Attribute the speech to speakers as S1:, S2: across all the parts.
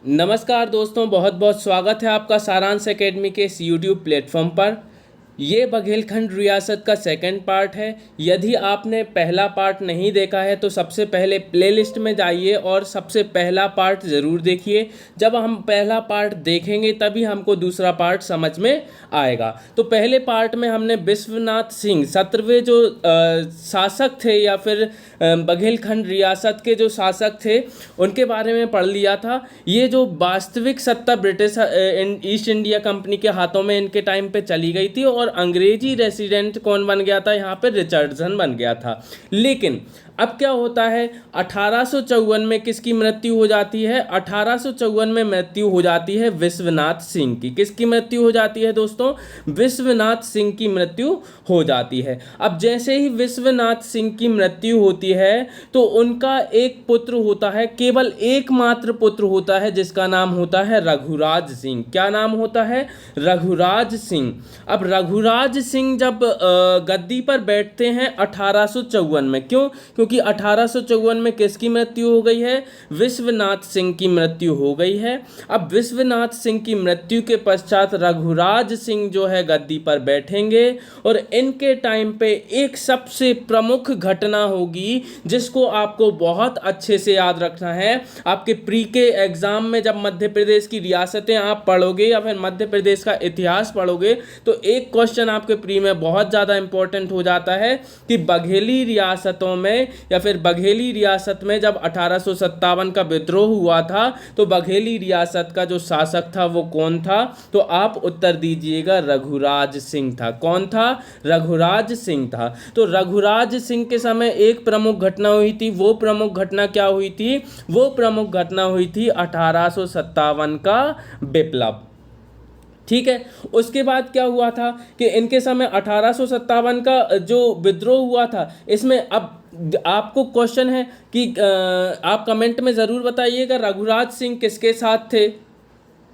S1: नमस्कार दोस्तों, बहुत बहुत स्वागत है आपका सारांश एकेडमी के इस यूट्यूब प्लेटफॉर्म पर। ये बघेलखंड रियासत का सेकंड पार्ट है। यदि आपने पहला पार्ट नहीं देखा है तो सबसे पहले प्लेलिस्ट में जाइए और सबसे पहला पार्ट ज़रूर देखिए। जब हम पहला पार्ट देखेंगे तभी हमको दूसरा पार्ट समझ में आएगा। तो पहले पार्ट में हमने विश्वनाथ सिंह 17वें जो शासक थे या फिर बघेलखंड रियासत के जो शासक थे उनके बारे में पढ़ लिया था। ये जो वास्तविक सत्ता ब्रिटिश ईस्ट इंडिया कंपनी के हाथों में इनके टाइम पे चली गई थी और अंग्रेजी रेसिडेंट कौन बन गया था यहाँ पे? रिचर्डसन बन गया था। लेकिन अब क्या होता है, 1854 में किसकी मृत्यु हो जाती है? 1854 में मृत्यु हो जाती है विश्वनाथ सिंह की। किसकी मृत्यु हो जाती है दोस्तों? विश्वनाथ सिंह की मृत्यु हो जाती है। अब जैसे ही विश्वनाथ सिंह की मृत्यु होती है तो उनका एक पुत्र होता है, केवल एकमात्र पुत्र होता है जिसका नाम होता है रघुराज सिंह। क्या नाम होता है? रघुराज सिंह। अब रघुराज सिंह जब गद्दी पर बैठते हैं 1854 में, क्यों? क्योंकि 1854 में किसकी मृत्यु हो गई है? विश्वनाथ सिंह की मृत्यु हो गई है। अब विश्वनाथ सिंह की मृत्यु के पश्चात रघुराज सिंह जो है गद्दी पर बैठेंगे और इनके टाइम पे एक सबसे प्रमुख घटना होगी जिसको आपको बहुत अच्छे से याद रखना है। आपके प्री के एग्जाम में जब मध्य प्रदेश की रियासतें आप पढ़ोगे या फिर मध्य प्रदेश का इतिहास पढ़ोगे तो एक क्वेश्चन आपके प्री में बहुत ज़्यादा इंपॉर्टेंट हो जाता है कि बघेली रियासतों में या फिर बघेली रियासत में जब 1857 का विद्रोह हुआ था तो बघेली रियासत का जो शासक था वो कौन था? तो आप उत्तर दीजिएगा, रघुराज सिंह था। कौन था? रघुराज सिंह था। तो रघुराज सिंह के समय एक प्रमुख घटना हुई थी। वो प्रमुख घटना क्या हुई थी? वो प्रमुख घटना हुई थी 1857 का विप्लव। ठीक है। उसके बाद क्या हुआ था कि इनके समय 1857 का जो विद्रोह हुआ था, इसमें अब आपको क्वेश्चन है कि आप कमेंट में ज़रूर बताइएगा रघुराज सिंह किसके साथ थे।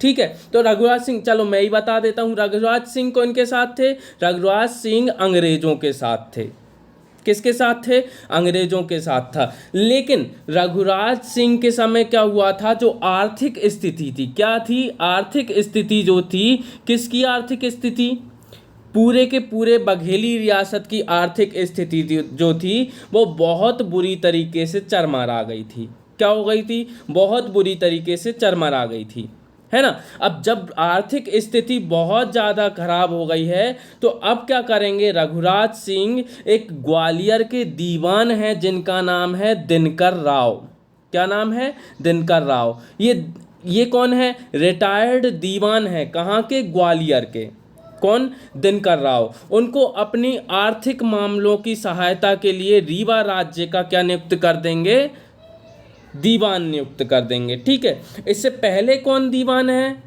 S1: ठीक है, तो रघुराज सिंह, चलो मैं ही बता देता हूँ। रघुराज सिंह कौन के साथ थे? रघुराज सिंह अंग्रेजों के साथ थे। किसके साथ थे? अंग्रेजों के साथ था। लेकिन रघुराज सिंह के समय क्या हुआ था? जो आर्थिक स्थिति थी, क्या थी? आर्थिक स्थिति जो थी, किसकी आर्थिक स्थिति? पूरे के पूरे बघेली रियासत की आर्थिक स्थिति जो थी वो बहुत बुरी तरीके से चरमरा गई थी। क्या हो गई थी? बहुत बुरी तरीके से चरमरा गई थी, है ना। अब जब आर्थिक स्थिति बहुत ज़्यादा खराब हो गई है तो अब क्या करेंगे? रघुराज सिंह एक ग्वालियर के दीवान हैं जिनका नाम है दिनकर राव। क्या नाम है? दिनकर राव। ये कौन है? रिटायर्ड दीवान है। कहाँ के? ग्वालियर के। कौन? दिनकर राव। उनको अपनी आर्थिक मामलों की सहायता के लिए रीवा राज्य का क्या नियुक्त कर देंगे? दीवान नियुक्त कर देंगे। ठीक है। इससे पहले कौन दीवान है?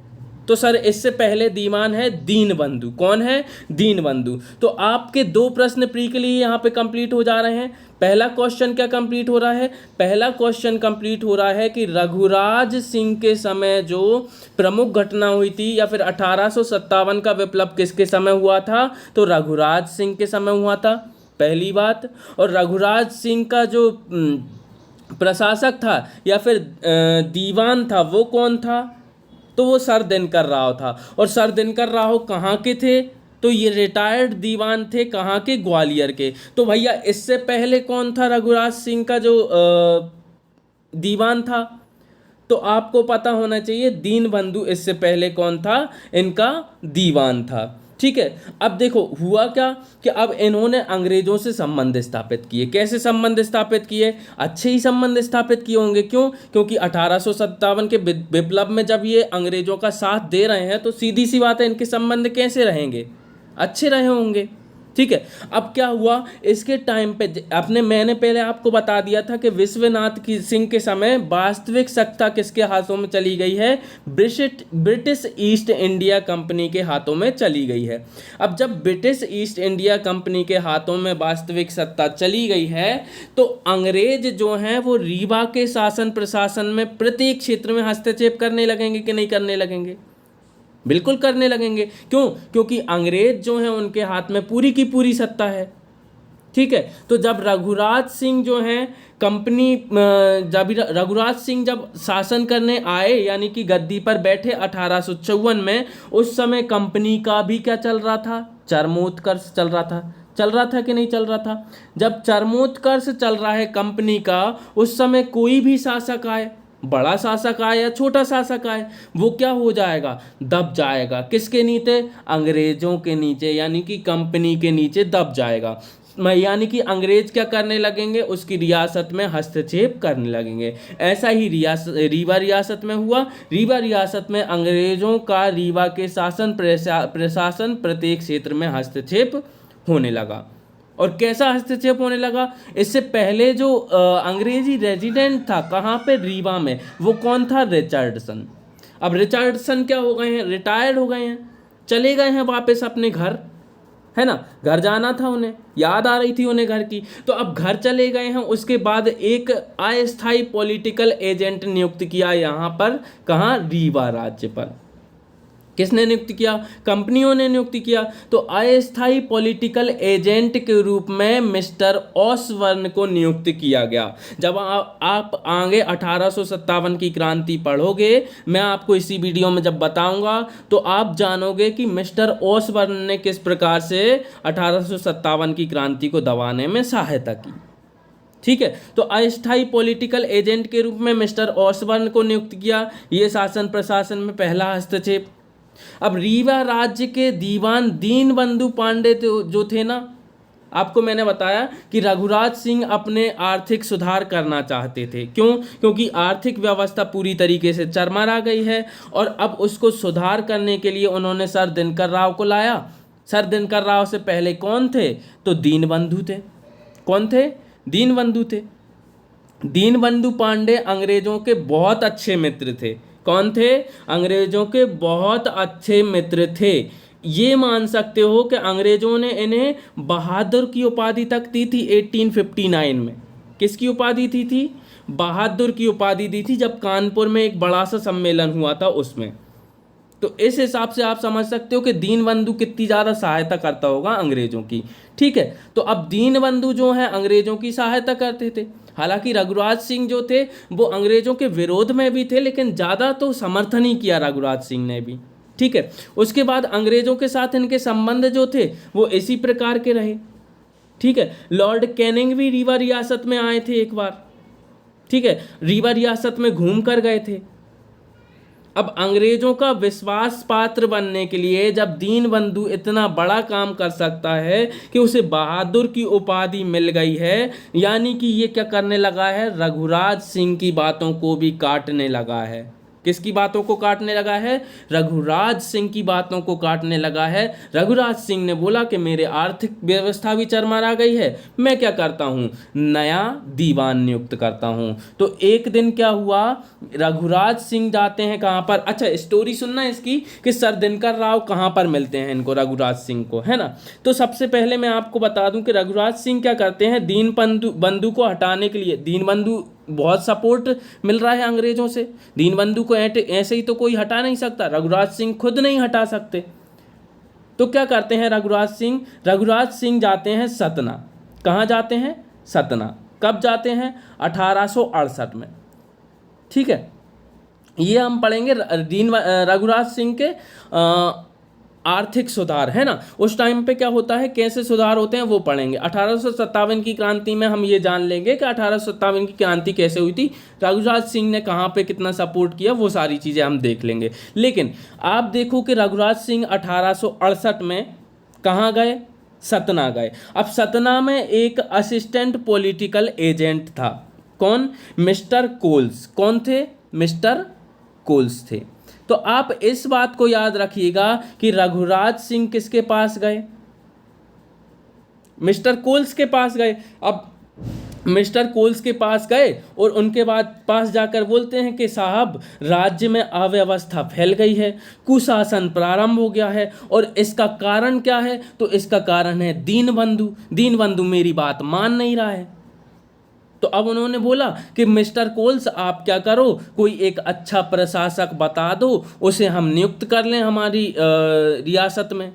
S1: तो सर इससे पहले दीवान है दीनबंधु। कौन है? दीनबंधु। तो आपके दो प्रश्न प्री के लिए यहाँ पे कंप्लीट हो जा रहे हैं। पहला क्वेश्चन क्या कंप्लीट हो रहा है? पहला क्वेश्चन कंप्लीट हो रहा है कि रघुराज सिंह के समय जो प्रमुख घटना हुई थी या फिर 1857 का विप्लव किसके समय हुआ था? तो रघुराज सिंह के समय हुआ था, पहली बात। और रघुराज सिंह का जो प्रशासक था या फिर दीवान था वो कौन था? तो वो सर दिनकर राव था। और सर दिनकर राव कहाँ के थे? तो ये रिटायर्ड दीवान थे। कहाँ के? ग्वालियर के। तो भैया इससे पहले कौन था रघुराज सिंह का जो दीवान था? तो आपको पता होना चाहिए दीनबंधु इससे पहले कौन था? इनका दीवान था। ठीक है। अब देखो हुआ क्या कि अब इन्होंने अंग्रेजों से संबंध स्थापित किए। कैसे संबंध स्थापित किए? अच्छे ही संबंध स्थापित किए होंगे। क्यों? क्योंकि 1857 के विप्लव में जब ये अंग्रेजों का साथ दे रहे हैं तो सीधी सी बात है इनके संबंध कैसे रहेंगे? अच्छे रहे होंगे। ठीक है। अब क्या हुआ इसके टाइम पे? मैंने पहले आपको बता दिया था कि विश्वनाथ की सिंह के समय वास्तविक सत्ता किसके हाथों में चली गई है? ब्रिटिश ईस्ट इंडिया कंपनी के हाथों में चली गई है। अब जब ब्रिटिश ईस्ट इंडिया कंपनी के हाथों में वास्तविक सत्ता चली गई है तो अंग्रेज जो हैं वो रीवा के शासन प्रशासन में प्रत्येक क्षेत्र में हस्तक्षेप करने लगेंगे कि नहीं करने लगेंगे? बिल्कुल करने लगेंगे। क्यों? क्योंकि अंग्रेज जो हैं उनके हाथ में पूरी की पूरी सत्ता है। ठीक है। तो जब रघुराज सिंह जो हैं कंपनी जब रघुराज सिंह जब शासन करने आए यानी कि गद्दी पर बैठे 1854 में, उस समय कंपनी का भी क्या चल रहा था, चरमोत्कर्ष चल रहा था। चल रहा था कि नहीं चल रहा था? जब चरमोत्कर्ष चल रहा है कंपनी का, उस समय कोई भी शासक आए, बड़ा शासक आए या छोटा शासक आए, वो क्या हो जाएगा, दब जाएगा। किसके नीचे? अंग्रेजों के नीचे, यानी कि कंपनी के नीचे दब जाएगा। यानी कि अंग्रेज क्या करने लगेंगे, उसकी रियासत में हस्तक्षेप करने लगेंगे। ऐसा ही रीवा रियासत में हुआ। रीवा रियासत में अंग्रेजों का रीवा के शासन प्रशासन प्रत्येक क्षेत्र में हस्तक्षेप होने लगा। और कैसा हस्तक्षेप होने लगा? इससे पहले जो अंग्रेजी रेजिडेंट था कहाँ पे, रीवा में, वो कौन था, रिचर्डसन। अब रिचर्डसन क्या हो गए हैं, रिटायर्ड हो गए हैं, चले गए हैं वापस अपने घर, है ना, घर जाना था उन्हें, याद आ रही थी उन्हें घर की। तो अब घर चले गए हैं, उसके बाद एक अस्थायी पॉलिटिकल एजेंट नियुक्त किया यहाँ पर, कहाँ, रीवा राज्य पर। किसने नियुक्त किया? कंपनियों ने नियुक्त किया। तो अस्थायी पॉलिटिकल एजेंट के रूप में मिस्टर ऑसबर्न को नियुक्त किया गया। जब आप आगे 1857 की क्रांति पढ़ोगे, मैं आपको इसी वीडियो में जब बताऊंगा, तो आप जानोगे कि मिस्टर ऑसबर्न ने किस प्रकार से 1857 की क्रांति को दबाने में सहायता की। ठीक है। तो अस्थायी पॉलिटिकल एजेंट के रूप में मिस्टर ऑसबर्न को नियुक्त किया। ये शासन प्रशासन में पहला हस्तक्षेप। अब रीवा राज्य के दीवान दीनबंधु पांडे जो थे ना, आपको मैंने बताया कि रघुराज सिंह अपने आर्थिक सुधार करना चाहते थे। क्यों? क्योंकि आर्थिक व्यवस्था पूरी तरीके से चरमरा गई है और अब उसको सुधार करने के लिए उन्होंने सर दिनकर राव को लाया। सर दिनकर राव से पहले कौन थे? तो दीनबंधु थे। कौन थे? दीनबंधु थे। दीनबंधु पांडे अंग्रेजों के बहुत अच्छे मित्र थे। कौन थे? अंग्रेजों के बहुत अच्छे मित्र थे। ये मान सकते हो कि अंग्रेजों ने इन्हें बहादुर की उपाधि तक दी थी 1859 में। किसकी उपाधि दी थी? बहादुर की उपाधि दी थी, जब कानपुर में एक बड़ा सा सम्मेलन हुआ था उसमें। तो इस हिसाब से आप समझ सकते हो कि दीनबंधु कितनी ज़्यादा सहायता करता होगा अंग्रेजों की। ठीक है। तो अब दीनबंधु जो है अंग्रेजों की सहायता करते थे। हालांकि रघुराज सिंह जो थे वो अंग्रेजों के विरोध में भी थे, लेकिन ज़्यादा तो समर्थन ही किया रघुराज सिंह ने भी। ठीक है। उसके बाद अंग्रेजों के साथ इनके संबंध जो थे वो इसी प्रकार के रहे। ठीक है। लॉर्ड कैनिंग भी रीवा रियासत में आए थे एक बार। ठीक है। रीवा रियासत में घूम कर गए थे। अब अंग्रेजों का विश्वास पात्र बनने के लिए जब दीनबंधु इतना बड़ा काम कर सकता है कि उसे बहादुर की उपाधि मिल गई है, यानी कि ये क्या करने लगा है, रघुराज सिंह की बातों को भी काटने लगा है। किसकी बातों को काटने लगा है? रघुराज सिंह की बातों को काटने लगा है। रघुराज सिंह ने बोला कि मेरे आर्थिक व्यवस्था भी चरमरा गई है, मैं क्या करता हूँ, नया दीवान नियुक्त करता हूँ। तो एक दिन क्या हुआ, रघुराज सिंह जाते हैं कहाँ पर, अच्छा स्टोरी सुनना इसकी कि सर दिनकर राव कहाँ पर मिलते हैं इनको, रघुराज सिंह को, है ना। तो सबसे पहले मैं आपको बता दूं कि रघुराज सिंह क्या करते हैं, दीनबंधु को हटाने के लिए, दीनबंधु बहुत सपोर्ट मिल रहा है अंग्रेजों से, दीनबंधु को ऐसे ही तो कोई हटा नहीं सकता, रघुराज सिंह खुद नहीं हटा सकते। तो क्या करते हैं रघुराज सिंह? रघुराज सिंह जाते हैं सतना। कहाँ जाते हैं? सतना। कब जाते हैं? 1868 में। ठीक है। ये हम पढ़ेंगे रघुराज सिंह के आर्थिक सुधार, है ना। उस टाइम पे क्या होता है, कैसे सुधार होते हैं वो पढ़ेंगे। 1857 की क्रांति में हम ये जान लेंगे कि 1857 की क्रांति कैसे हुई थी, रघुराज सिंह ने कहाँ पे कितना सपोर्ट किया, वो सारी चीज़ें हम देख लेंगे। लेकिन आप देखो कि रघुराज सिंह 1868 में कहाँ गए? सतना गए। अब सतना में एक असिस्टेंट पॉलिटिकल एजेंट था। कौन? Mister Coles. कौन थे? मिस्टर कोल्स थे। तो आप इस बात को याद रखिएगा कि रघुराज सिंह किसके पास गए? मिस्टर कोल्स के पास गए। अब मिस्टर कोल्स के पास गए और उनके बाद पास जाकर बोलते हैं कि साहब, राज्य में अव्यवस्था फैल गई है, कुशासन प्रारंभ हो गया है, और इसका कारण क्या है? तो इसका कारण है दीनबंधु। दीनबंधु मेरी बात मान नहीं रहा है। तो अब उन्होंने बोला कि मिस्टर कोल्स आप क्या करो, कोई एक अच्छा प्रशासक बता दो, उसे हम नियुक्त कर लें हमारी रियासत में।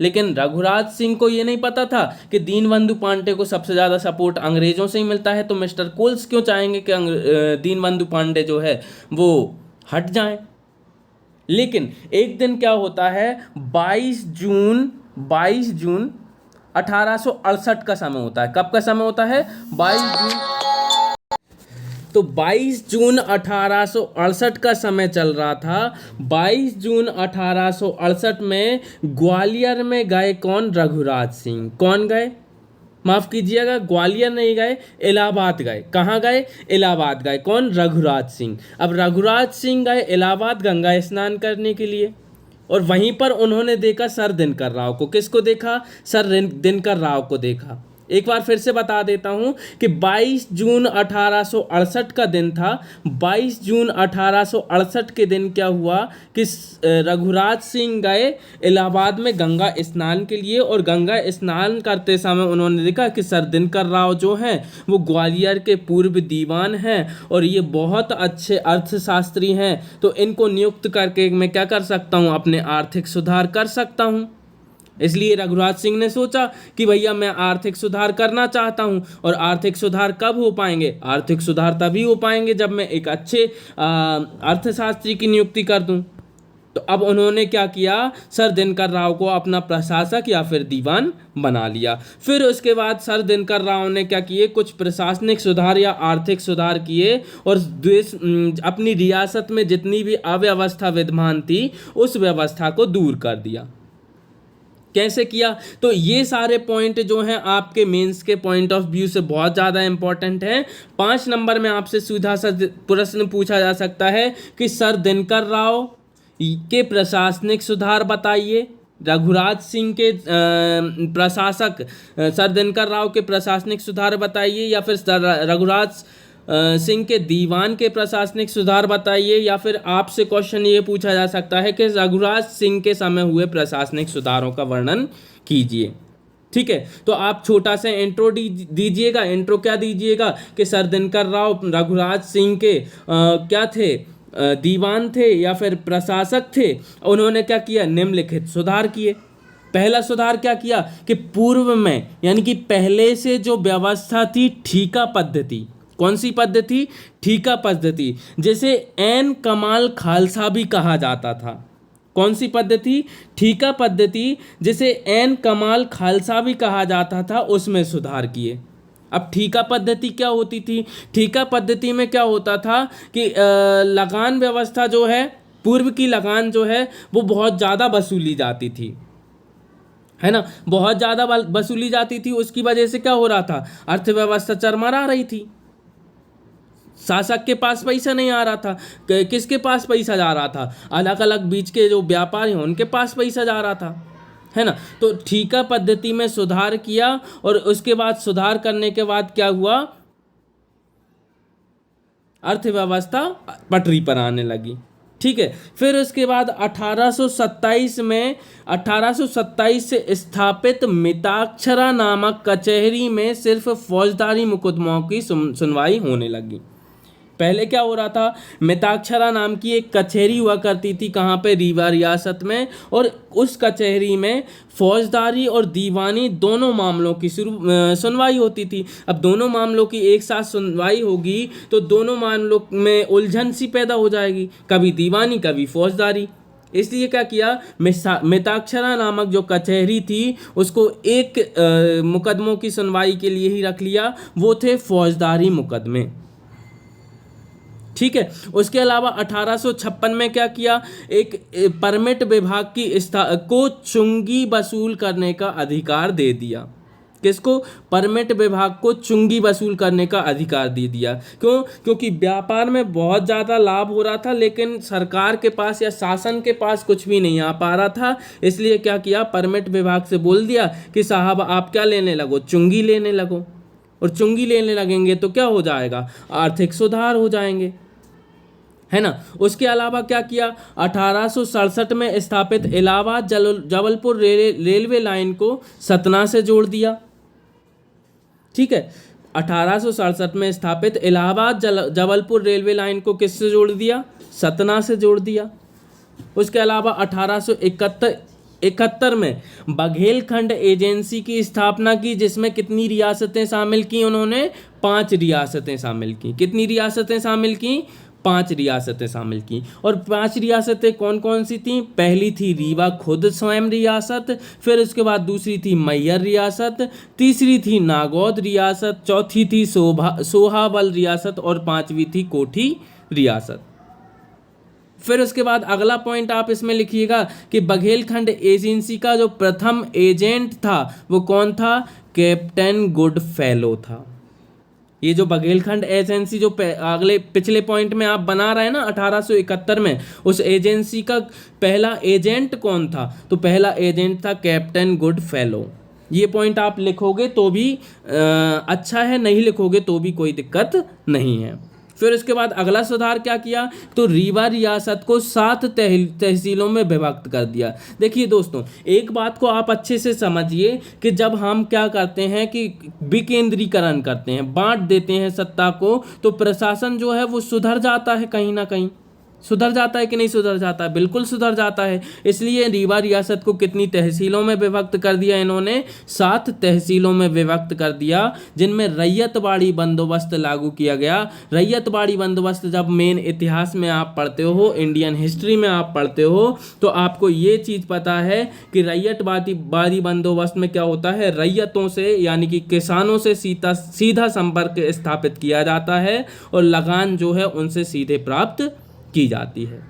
S1: लेकिन रघुराज सिंह को ये नहीं पता था कि दीनबंधु पांडे को सबसे ज़्यादा सपोर्ट अंग्रेज़ों से ही मिलता है, तो मिस्टर कोल्स क्यों चाहेंगे कि दीनबंधु पांडे जो है वो हट जाएं। लेकिन एक दिन क्या होता है, 22 जून 1868 का समय होता है। कब का समय होता है? 22 जून। तो 22 जून 1868 का समय चल रहा था। 22 जून 1868 में ग्वालियर में गए कौन? रघुराज सिंह। कौन गए? माफ़ कीजिएगा, ग्वालियर नहीं गए, इलाहाबाद गए। कहाँ गए? इलाहाबाद गए। कौन? रघुराज सिंह। अब रघुराज सिंह गए इलाहाबाद गंगा स्नान करने के लिए, और वहीं पर उन्होंने देखा सर दिनकर राव को। किसको देखा? सर दिनकर राव को देखा। एक बार फिर से बता देता हूं कि 22 जून 1868 का दिन था। 22 जून 1868 के दिन क्या हुआ कि रघुराज सिंह गए इलाहाबाद में गंगा स्नान के लिए, और गंगा स्नान करते समय उन्होंने देखा कि सर दिनकर राव जो हैं वो ग्वालियर के पूर्व दीवान हैं और ये बहुत अच्छे अर्थशास्त्री हैं, तो इनको नियुक्त करके मैं क्या कर सकता हूँ? अपने आर्थिक सुधार कर सकता हूँ। इसलिए रघुराज सिंह ने सोचा कि भैया मैं आर्थिक सुधार करना चाहता हूं। और आर्थिक सुधार कब हो पाएंगे? आर्थिक सुधार तभी हो पाएंगे जब मैं एक अच्छे अर्थशास्त्री की नियुक्ति कर दूं। तो अब उन्होंने क्या किया? सर दिनकर राव को अपना प्रशासक या फिर दीवान बना लिया। फिर उसके बाद सर दिनकर राव ने क्या किए? कुछ प्रशासनिक सुधार या आर्थिक सुधार किए और देश अपनी रियासत में जितनी भी अव्यवस्था विद्यमान थी उस व्यवस्था को दूर कर दिया। कैसे किया? तो ये सारे पॉइंट जो हैं आपके मेंस के पॉइंट ऑफ व्यू से बहुत ज़्यादा इंपॉर्टेंट हैं। 5 नंबर में आपसे सीधा सा प्रश्न पूछा जा सकता है कि सर दिनकर राव के प्रशासनिक सुधार बताइए। रघुराज सिंह के प्रशासक सर दिनकर राव के प्रशासनिक सुधार बताइए, या फिर रघुराज सिंह के दीवान के प्रशासनिक सुधार बताइए, या फिर आपसे क्वेश्चन ये पूछा जा सकता है कि रघुराज सिंह के समय हुए प्रशासनिक सुधारों का वर्णन कीजिए। ठीक है, तो आप छोटा सा इंट्रो दीजिएगा। इंट्रो क्या दीजिएगा कि सर दिनकर राव रघुराज सिंह के क्या थे? दीवान थे या फिर प्रशासक थे। उन्होंने क्या किया? निम्नलिखित सुधार किए। पहला सुधार क्या किया कि पूर्व में यानी कि पहले से जो व्यवस्था थी ठीका पद्धति। कौन सी पद्धति? ठीका पद्धति, जिसे एन कमाल खालसा भी कहा जाता था। कौन सी पद्धति? ठीका पद्धति, जिसे एन कमाल खालसा भी कहा जाता था, उसमें सुधार किए। अब ठीका पद्धति क्या होती थी? ठीका पद्धति में क्या होता था कि लगान व्यवस्था जो है, पूर्व की लगान जो है वो बहुत ज़्यादा वसूली जाती थी, है ना, बहुत ज़्यादा वसूली जाती थी। उसकी वजह से क्या हो रहा था? अर्थव्यवस्था चरमरा रही थी। शासक के पास पैसा नहीं आ रहा था। किसके पास पैसा जा रहा था? अलग अलग बीच के जो व्यापारी हैं उनके पास पैसा जा रहा था, है ना। तो ठीका पद्धति में सुधार किया, और उसके बाद सुधार करने के बाद क्या हुआ? अर्थव्यवस्था पटरी पर आने लगी। ठीक है, फिर उसके बाद 1827 से स्थापित मिताक्षरा नामक कचहरी में सिर्फ फौजदारी मुकदमों की सुनवाई होने लगी। पहले क्या हो रहा था? मिताक्षरा नाम की एक कचहरी हुआ करती थी। कहाँ पे? रीवा रियासत में। और उस कचहरी में फौजदारी और दीवानी दोनों मामलों की सुनवाई होती थी। अब दोनों मामलों की एक साथ सुनवाई होगी तो दोनों मामलों में उलझन सी पैदा हो जाएगी, कभी दीवानी कभी फौजदारी। इसलिए क्या किया? मिताक्षरा नामक जो कचहरी थी उसको एक मुकदमों की सुनवाई के लिए ही रख लिया, वो थे फौजदारी मुकदमे। ठीक है, उसके अलावा 1856 में क्या किया? एक परमिट विभाग को चुंगी वसूल करने का अधिकार दे दिया। किसको? परमिट विभाग को चुंगी वसूल करने का अधिकार दे दिया। क्यों? क्योंकि व्यापार में बहुत ज़्यादा लाभ हो रहा था, लेकिन सरकार के पास या शासन के पास कुछ भी नहीं आ पा रहा था। इसलिए क्या किया? परमिट विभाग से बोल दिया कि साहब आप क्या लेने लगो? चुंगी लेने लगो। और चुंगी लेने लगेंगे तो क्या हो जाएगा? आर्थिक सुधार हो जाएंगे, है ना। उसके अलावा क्या किया? 1867 में स्थापित इलाहाबाद जबलपुर रेलवे लाइन को सतना से जोड़ दिया। ठीक है, 1867 में स्थापित इलाहाबाद जबलपुर रेलवे लाइन को किससे जोड़ दिया? सतना से जोड़ दिया। उसके अलावा 1871 में बघेलखंड एजेंसी की स्थापना की, जिसमें कितनी रियासतें शामिल की उन्होंने? 5 रियासतें शामिल की। कितनी रियासतें शामिल की? 5 रियासतें शामिल की। और 5 रियासतें कौन कौन सी थीं? पहली थी रीवा खुद स्वयं रियासत, फिर उसके बाद दूसरी थी मैहर रियासत, तीसरी थी नागौद रियासत, चौथी थी सोहाबल रियासत और पांचवी थी कोठी रियासत। फिर उसके बाद अगला पॉइंट आप इसमें लिखिएगा कि बघेलखंड एजेंसी का जो प्रथम एजेंट था वो कौन था? कैप्टन गुडफेलो था। ये जो बघेलखंड एजेंसी जो अगले पिछले पॉइंट में आप बना रहे हैं ना 1871 में, उस एजेंसी का पहला एजेंट कौन था? तो पहला एजेंट था कैप्टन गुडफेलो। ये पॉइंट आप लिखोगे तो भी अच्छा है, नहीं लिखोगे तो भी कोई दिक्कत नहीं है। फिर उसके बाद अगला सुधार क्या किया? तो रीवा रियासत को 7 तहसीलों में विभक्त कर दिया। देखिए दोस्तों, एक बात को आप अच्छे से समझिए कि जब हम क्या करते हैं कि विकेंद्रीकरण करते हैं, बांट देते हैं सत्ता को, तो प्रशासन जो है वो सुधर जाता है, कहीं ना कहीं सुधर जाता है कि नहीं सुधर जाता है? बिल्कुल सुधर जाता है। इसलिए रीवा रियासत को कितनी तहसीलों में विभक्त कर दिया इन्होंने? 7 तहसीलों में विभक्त कर दिया, जिनमें रैयतवाड़ी बंदोबस्त लागू किया गया। रैयतवाड़ी बंदोबस्त जब मेन इतिहास में आप पढ़ते हो, इंडियन हिस्ट्री में आप पढ़ते हो, तो आपको ये चीज़ पता है कि रैयतवाड़ी बंदोबस्त में क्या होता है? रैयतों से यानी कि किसानों से सीधा संपर्क स्थापित किया जाता है और लगान जो है उनसे सीधे प्राप्त की जाती है।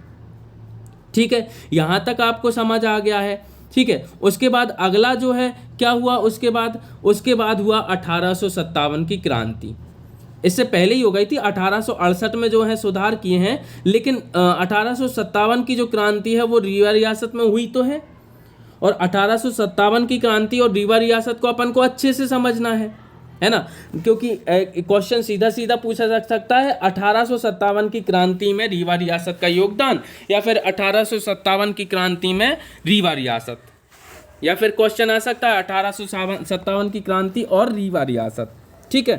S1: ठीक है, यहां तक आपको समझ आ गया है। ठीक है, उसके बाद अगला जो है क्या हुआ? उसके बाद हुआ 1857 की क्रांति। इससे पहले ही हो गई थी, 1868 में जो है सुधार किए हैं, लेकिन 1857 की जो क्रांति है वो रीवा रियासत में हुई तो है। और 1857 की क्रांति और रीवा रियासत को अपन को अच्छे से समझना है ना, क्योंकि क्वेश्चन सीधा सीधा पूछा जा सकता है 1857 की क्रांति में रीवा रियासत का योगदान, या फिर 1857 की क्रांति में रीवा रियासत, या फिर क्वेश्चन आ सकता है 1857 की क्रांति और रीवा रियासत। ठीक है,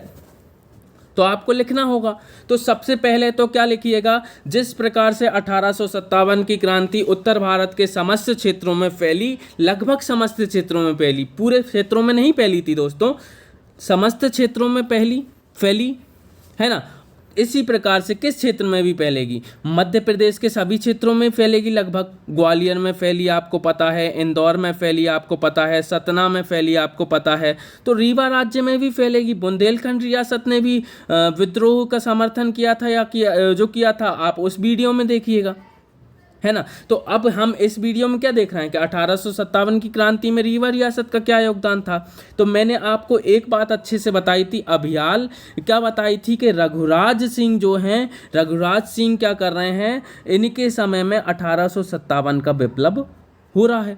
S1: तो आपको लिखना होगा। तो सबसे पहले तो क्या लिखिएगा? जिस प्रकार से 1857 की क्रांति उत्तर भारत के समस्त क्षेत्रों में फैली, लगभग समस्त क्षेत्रों में फैली, पूरे क्षेत्रों में नहीं फैली थी दोस्तों, समस्त क्षेत्रों में फैली है ना। इसी प्रकार से किस क्षेत्र में भी फैलेगी? मध्य प्रदेश के सभी क्षेत्रों में फैलेगी लगभग। ग्वालियर में फैली आपको पता है, इंदौर में फैली आपको पता है, सतना में फैली आपको पता है। तो रीवा राज्य में भी फैलेगी। बुंदेलखंड रियासत ने भी विद्रोह का समर्थन किया था, या जो किया था आप उस वीडियो में देखिएगा, है ना। तो अब हम इस वीडियो में क्या देख रहे हैं कि 1857 की क्रांति में रीवा रियासत का क्या योगदान था। तो मैंने आपको एक बात अच्छे से बताई थी, अभियाल क्या बताई थी कि रघुराज सिंह जो हैं, रघुराज सिंह क्या कर रहे हैं, इनके समय में 1857 का विप्लव हो रहा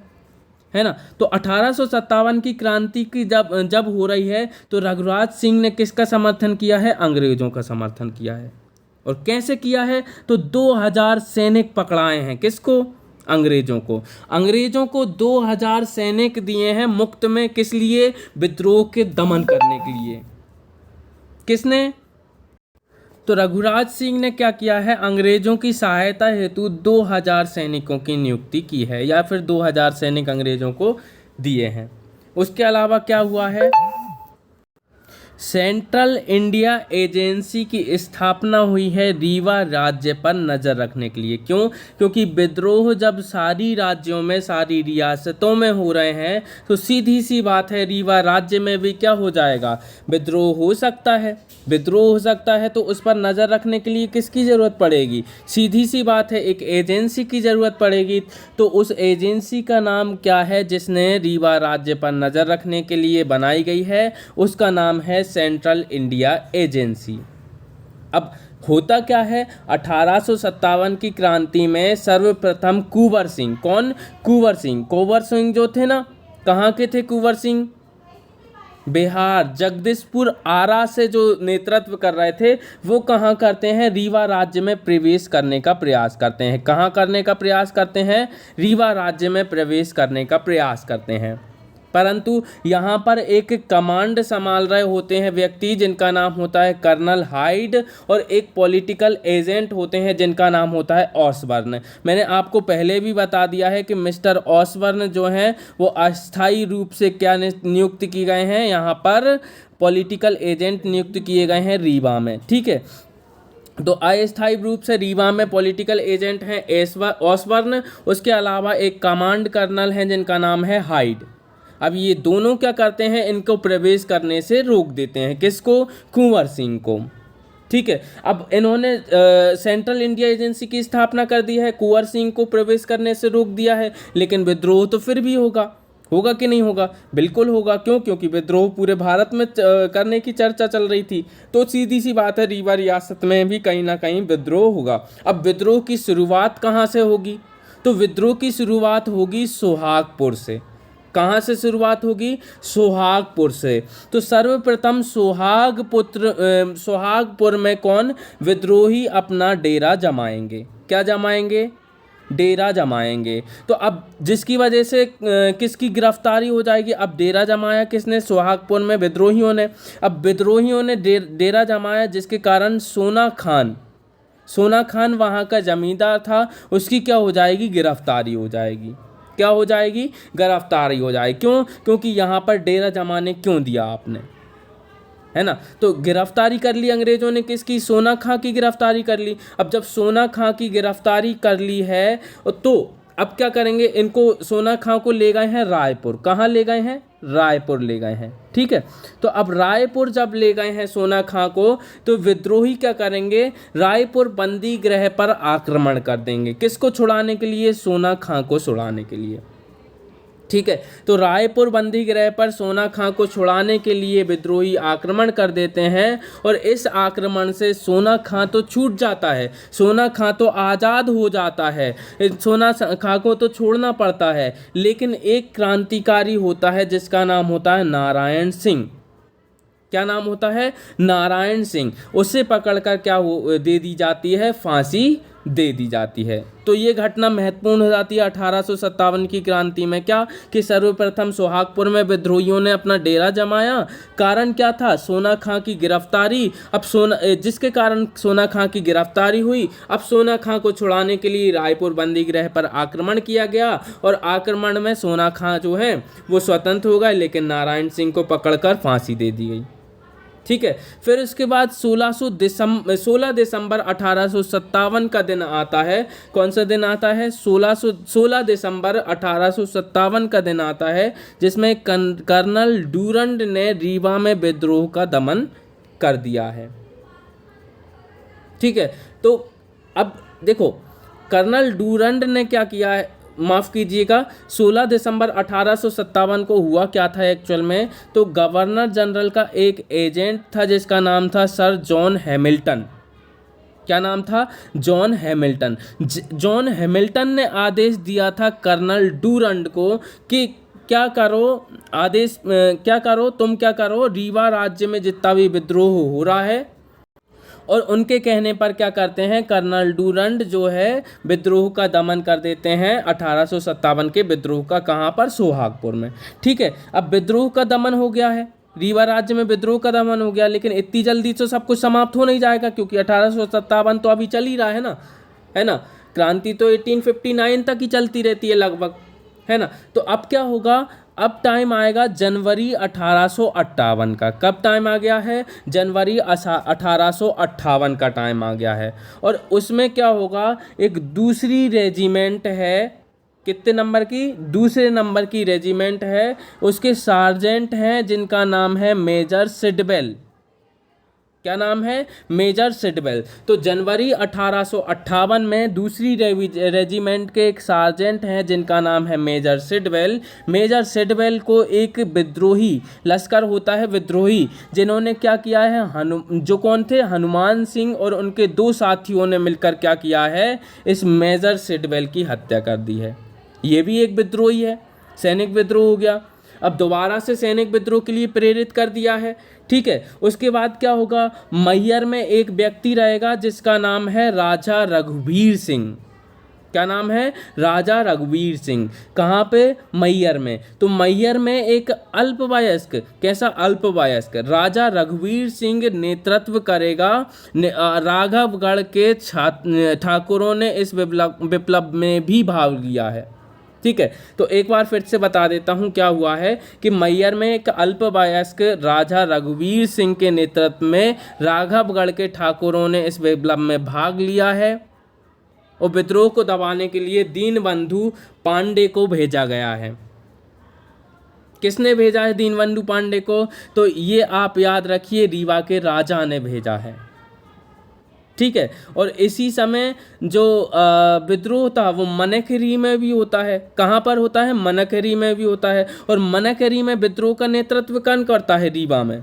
S1: है ना। तो 1857 की क्रांति की जब हो रही है, तो रघुराज सिंह ने किसका समर्थन किया है? अंग्रेजों का समर्थन किया है। और कैसे किया है? तो 2000 सैनिक पकड़ाए हैं। किसको? अंग्रेजों को। अंग्रेजों को 2000 सैनिक दिए हैं मुफ्त में। किस लिए? विद्रोह के दमन करने के लिए। किसने? तो रघुराज सिंह ने क्या किया है? अंग्रेजों की सहायता हेतु 2000 सैनिकों की नियुक्ति की है, या फिर 2000 सैनिक अंग्रेजों को दिए हैं। उसके अलावा क्या हुआ है? सेंट्रल इंडिया एजेंसी की स्थापना हुई है रीवा राज्य पर नज़र रखने के लिए। क्यों? क्योंकि विद्रोह जब सारी राज्यों में, सारी रियासतों में हो रहे हैं, तो सीधी सी बात है रीवा राज्य में भी क्या हो जाएगा? विद्रोह हो सकता है। विद्रोह हो सकता है तो उस पर नज़र रखने के लिए किसकी ज़रूरत पड़ेगी? सीधी सी बात है, एक एजेंसी की ज़रूरत पड़ेगी। तो उस एजेंसी का नाम क्या है जिसने रीवा राज्य पर नज़र रखने के लिए बनाई गई है? उसका नाम है सेंट्रल इंडिया एजेंसी। अब होता क्या है? 1857 की क्रांति में सर्वप्रथम कुंवर सिंह, कौन? कुंवर सिंह जो थे ना, कहाँ के थे कुंवर सिंह? बिहार, जगदीशपुर, आरा से जो नेतृत्व कर रहे थे, वो कहाँ करते हैं? रीवा राज्य में प्रवेश करने का प्रयास करते हैं। कहाँ करने का प्रयास करते हैं? रीवा राज्य में प्रवेश करने का प्रयास करते हैं। परंतु यहाँ पर एक कमांड संभाल रहे होते हैं व्यक्ति जिनका नाम होता है कर्नल हाइड, और एक पॉलिटिकल एजेंट होते हैं जिनका नाम होता है ऑसबर्न। मैंने आपको पहले भी बता दिया है कि मिस्टर ऑसबर्न जो हैं वो अस्थायी रूप से क्या नियुक्त किए गए हैं, यहाँ पर पॉलिटिकल एजेंट नियुक्त किए गए हैं रीवा में। ठीक है, तो अस्थायी रूप से रीवा में पॉलिटिकल एजेंट हैं ऑसबर्न, उसके अलावा एक कमांड कर्नल हैं जिनका नाम है हाइड। अब ये दोनों क्या करते हैं, इनको प्रवेश करने से रोक देते हैं, किसको, कुंवर सिंह को। ठीक है, अब इन्होंने सेंट्रल इंडिया एजेंसी की स्थापना कर दी है, कुंवर सिंह को प्रवेश करने से रोक दिया है, लेकिन विद्रोह तो फिर भी होगा कि नहीं होगा, बिल्कुल होगा। क्यों, क्योंकि विद्रोह पूरे भारत में करने की चर्चा चल रही थी, तो सीधी सी बात है रीवा रियासत में भी कहीं ना कहीं विद्रोह होगा। अब विद्रोह की शुरुआत कहाँ से होगी, तो विद्रोह की शुरुआत होगी सोहागपुर से। कहाँ से शुरुआत होगी, सोहागपुर से। तो सर्वप्रथम सोहागपुर में कौन, विद्रोही अपना डेरा जमाएंगे। क्या जमाएंगे, डेरा जमाएंगे। तो अब जिसकी वजह से किसकी गिरफ्तारी हो जाएगी, अब डेरा जमाया किसने, सोहागपुर में विद्रोहियों ने। अब विद्रोहियों ने डेरा जमाया, जिसके कारण सोना खान वहाँ का जमींदार था, उसकी क्या हो जाएगी, गिरफ्तारी हो जाएगी। क्या हो जाएगी, गिरफ्तारी हो जाएगी। क्यों, क्योंकि यहाँ पर डेरा जमाने क्यों दिया आपने, है ना। तो गिरफ्तारी कर ली अंग्रेजों ने, किसकी, सोना खां की गिरफ्तारी कर ली। अब जब सोना खां की गिरफ्तारी कर ली है, तो अब क्या करेंगे, इनको सोना खां को ले गए हैं रायपुर। कहाँ ले गए हैं, रायपुर ले गए हैं। ठीक है, तो अब रायपुर जब ले गए हैं सोना खां को, तो विद्रोही क्या करेंगे, रायपुर बंदी गृह पर आक्रमण कर देंगे। किसको छुड़ाने के लिए, सोना खां को छुड़ाने के लिए। ठीक है, तो रायपुर बंदी गृह पर सोना खां को छुड़ाने के लिए विद्रोही आक्रमण कर देते हैं, और इस आक्रमण से सोना खां तो छूट जाता है, सोना खां तो आज़ाद हो जाता है, सोना खां को तो छोड़ना पड़ता है। लेकिन एक क्रांतिकारी होता है जिसका नाम होता है नारायण सिंह। क्या नाम होता है, नारायण सिंह। उसे पकड़कर क्या दे दी जाती है, फांसी दे दी जाती है। तो ये घटना महत्वपूर्ण हो जाती है 1857 की क्रांति में। क्या, कि सर्वप्रथम सोहागपुर में विद्रोहियों ने अपना डेरा जमाया। कारण क्या था, सोना खां की गिरफ्तारी। अब जिसके कारण सोना खां की गिरफ्तारी हुई, अब सोना खां को छुड़ाने के लिए रायपुर बंदी गृह पर आक्रमण किया गया, और आक्रमण में सोना खां जो है वो स्वतंत्र हो गए, लेकिन नारायण सिंह को पकड़कर फांसी दे दी गई। ठीक है, फिर इसके बाद 16 दिसंबर 1857 का दिन आता है। कौन सा दिन आता है, 16 दिसंबर 1857 का दिन आता है, जिसमें कर्नल डूरंड ने रीवा में विद्रोह का दमन कर दिया है। ठीक है, तो अब देखो कर्नल डूरंड ने क्या किया है, माफ़ कीजिएगा, 16 दिसंबर 1857 को हुआ क्या था एक्चुअल में, तो गवर्नर जनरल का एक एजेंट था जिसका नाम था सर जॉन हैमिल्टन। क्या नाम था, जॉन हैमिल्टन। जॉन हैमिल्टन ने आदेश दिया था कर्नल डूरंड को कि क्या करो, तुम क्या करो, रीवा राज्य में जितना भी विद्रोह हो रहा है, और उनके कहने पर क्या करते हैं, कर्नल डूरंड जो है विद्रोह का दमन कर देते हैं 1857 के विद्रोह का। कहाँ पर, सोहागपुर में। ठीक है, अब विद्रोह का दमन हो गया है, रीवा राज्य में विद्रोह का दमन हो गया, लेकिन इतनी जल्दी तो सब कुछ समाप्त हो नहीं जाएगा, क्योंकि 1857 तो अभी चल ही रहा है ना। क्रांति तो 1859 तक ही चलती रहती है लगभग, है ना। तो अब क्या होगा, अब टाइम आएगा जनवरी 1858 का। कब टाइम आ गया है, जनवरी 1858 का टाइम आ गया है। और उसमें क्या होगा, एक दूसरी रेजिमेंट है, कितने नंबर की, दूसरे नंबर की रेजिमेंट है, उसके सार्जेंट हैं जिनका नाम है मेजर सिडवेल। क्या नाम है, मेजर सिडवेल। तो जनवरी 1858 में दूसरी रेजिमेंट के एक सार्जेंट हैं जिनका नाम है मेजर सिडवेल। मेजर सिडवेल को एक विद्रोही लश्कर होता है, विद्रोही, जिन्होंने क्या किया है, जो कौन थे, हनुमान सिंह और उनके 2 साथियों ने मिलकर क्या किया है, इस मेजर सिडवेल की हत्या कर दी है। ये भी एक विद्रोही है, सैनिक विद्रोह हो गया। अब दोबारा से सैनिक विद्रोह के लिए प्रेरित कर दिया है। ठीक है, उसके बाद क्या होगा, मैहर में एक व्यक्ति रहेगा जिसका नाम है राजा रघुवीर सिंह। क्या नाम है? राजा रघुवीर सिंह। कहाँ पे? मैहर में। तो मैहर में एक अल्पवयस्क, कैसा अल्पवयस्क, राजा रघुवीर सिंह नेतृत्व करेगा। राघवगढ़ के ठाकुरों ने इस विप्लव में भी भाग लिया है। ठीक है, तो एक बार फिर से बता देता हूँ क्या हुआ है कि मैहर में एक अल्पवयस्क राजा रघुवीर सिंह के नेतृत्व में राघवगढ़ के ठाकुरों ने इस विप्लव में भाग लिया है और विद्रोह को दबाने के लिए दीनबंधु पांडे को भेजा गया है। किसने भेजा है दीनबंधु पांडे को? तो ये आप याद रखिए, रीवा के राजा ने भेजा है। ठीक है, और इसी समय जो विद्रोह था वो मनकहरी में भी होता है। कहाँ पर होता है? मनकहरी में भी होता है। और मनकहरी में विद्रोह का नेतृत्व कौन करता है? रीवा में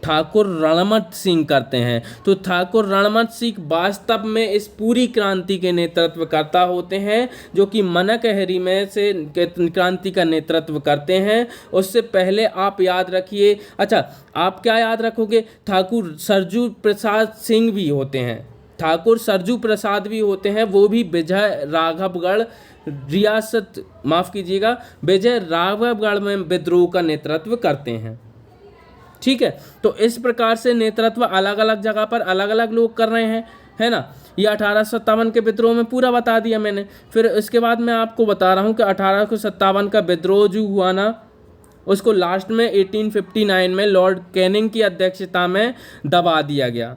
S1: ठाकुर रणमत सिंह करते हैं। तो ठाकुर रणमत सिंह वास्तव में इस पूरी क्रांति के नेतृत्व करता होते हैं, जो कि मनकहरी में से क्रांति का नेतृत्व करते हैं। उससे पहले आप याद रखिए, अच्छा आप क्या याद रखोगे? ठाकुर सरजू प्रसाद सिंह भी होते हैं, ठाकुर सरजू प्रसाद भी होते हैं। वो भी विजय राघवगढ़ रियासत, माफ़ कीजिएगा, विजय राघवगढ़ में विद्रोह का नेतृत्व करते हैं। ठीक है, तो इस प्रकार से नेतृत्व अलग अलग जगह पर अलग अलग लोग कर रहे हैं, है ना। ये 1857 के विद्रोह में पूरा बता दिया मैंने। फिर इसके बाद मैं आपको बता रहा हूँ कि 1857 का विद्रोह जो हुआ ना, उसको लास्ट में 1859 में लॉर्ड कैनिंग की अध्यक्षता में दबा दिया गया,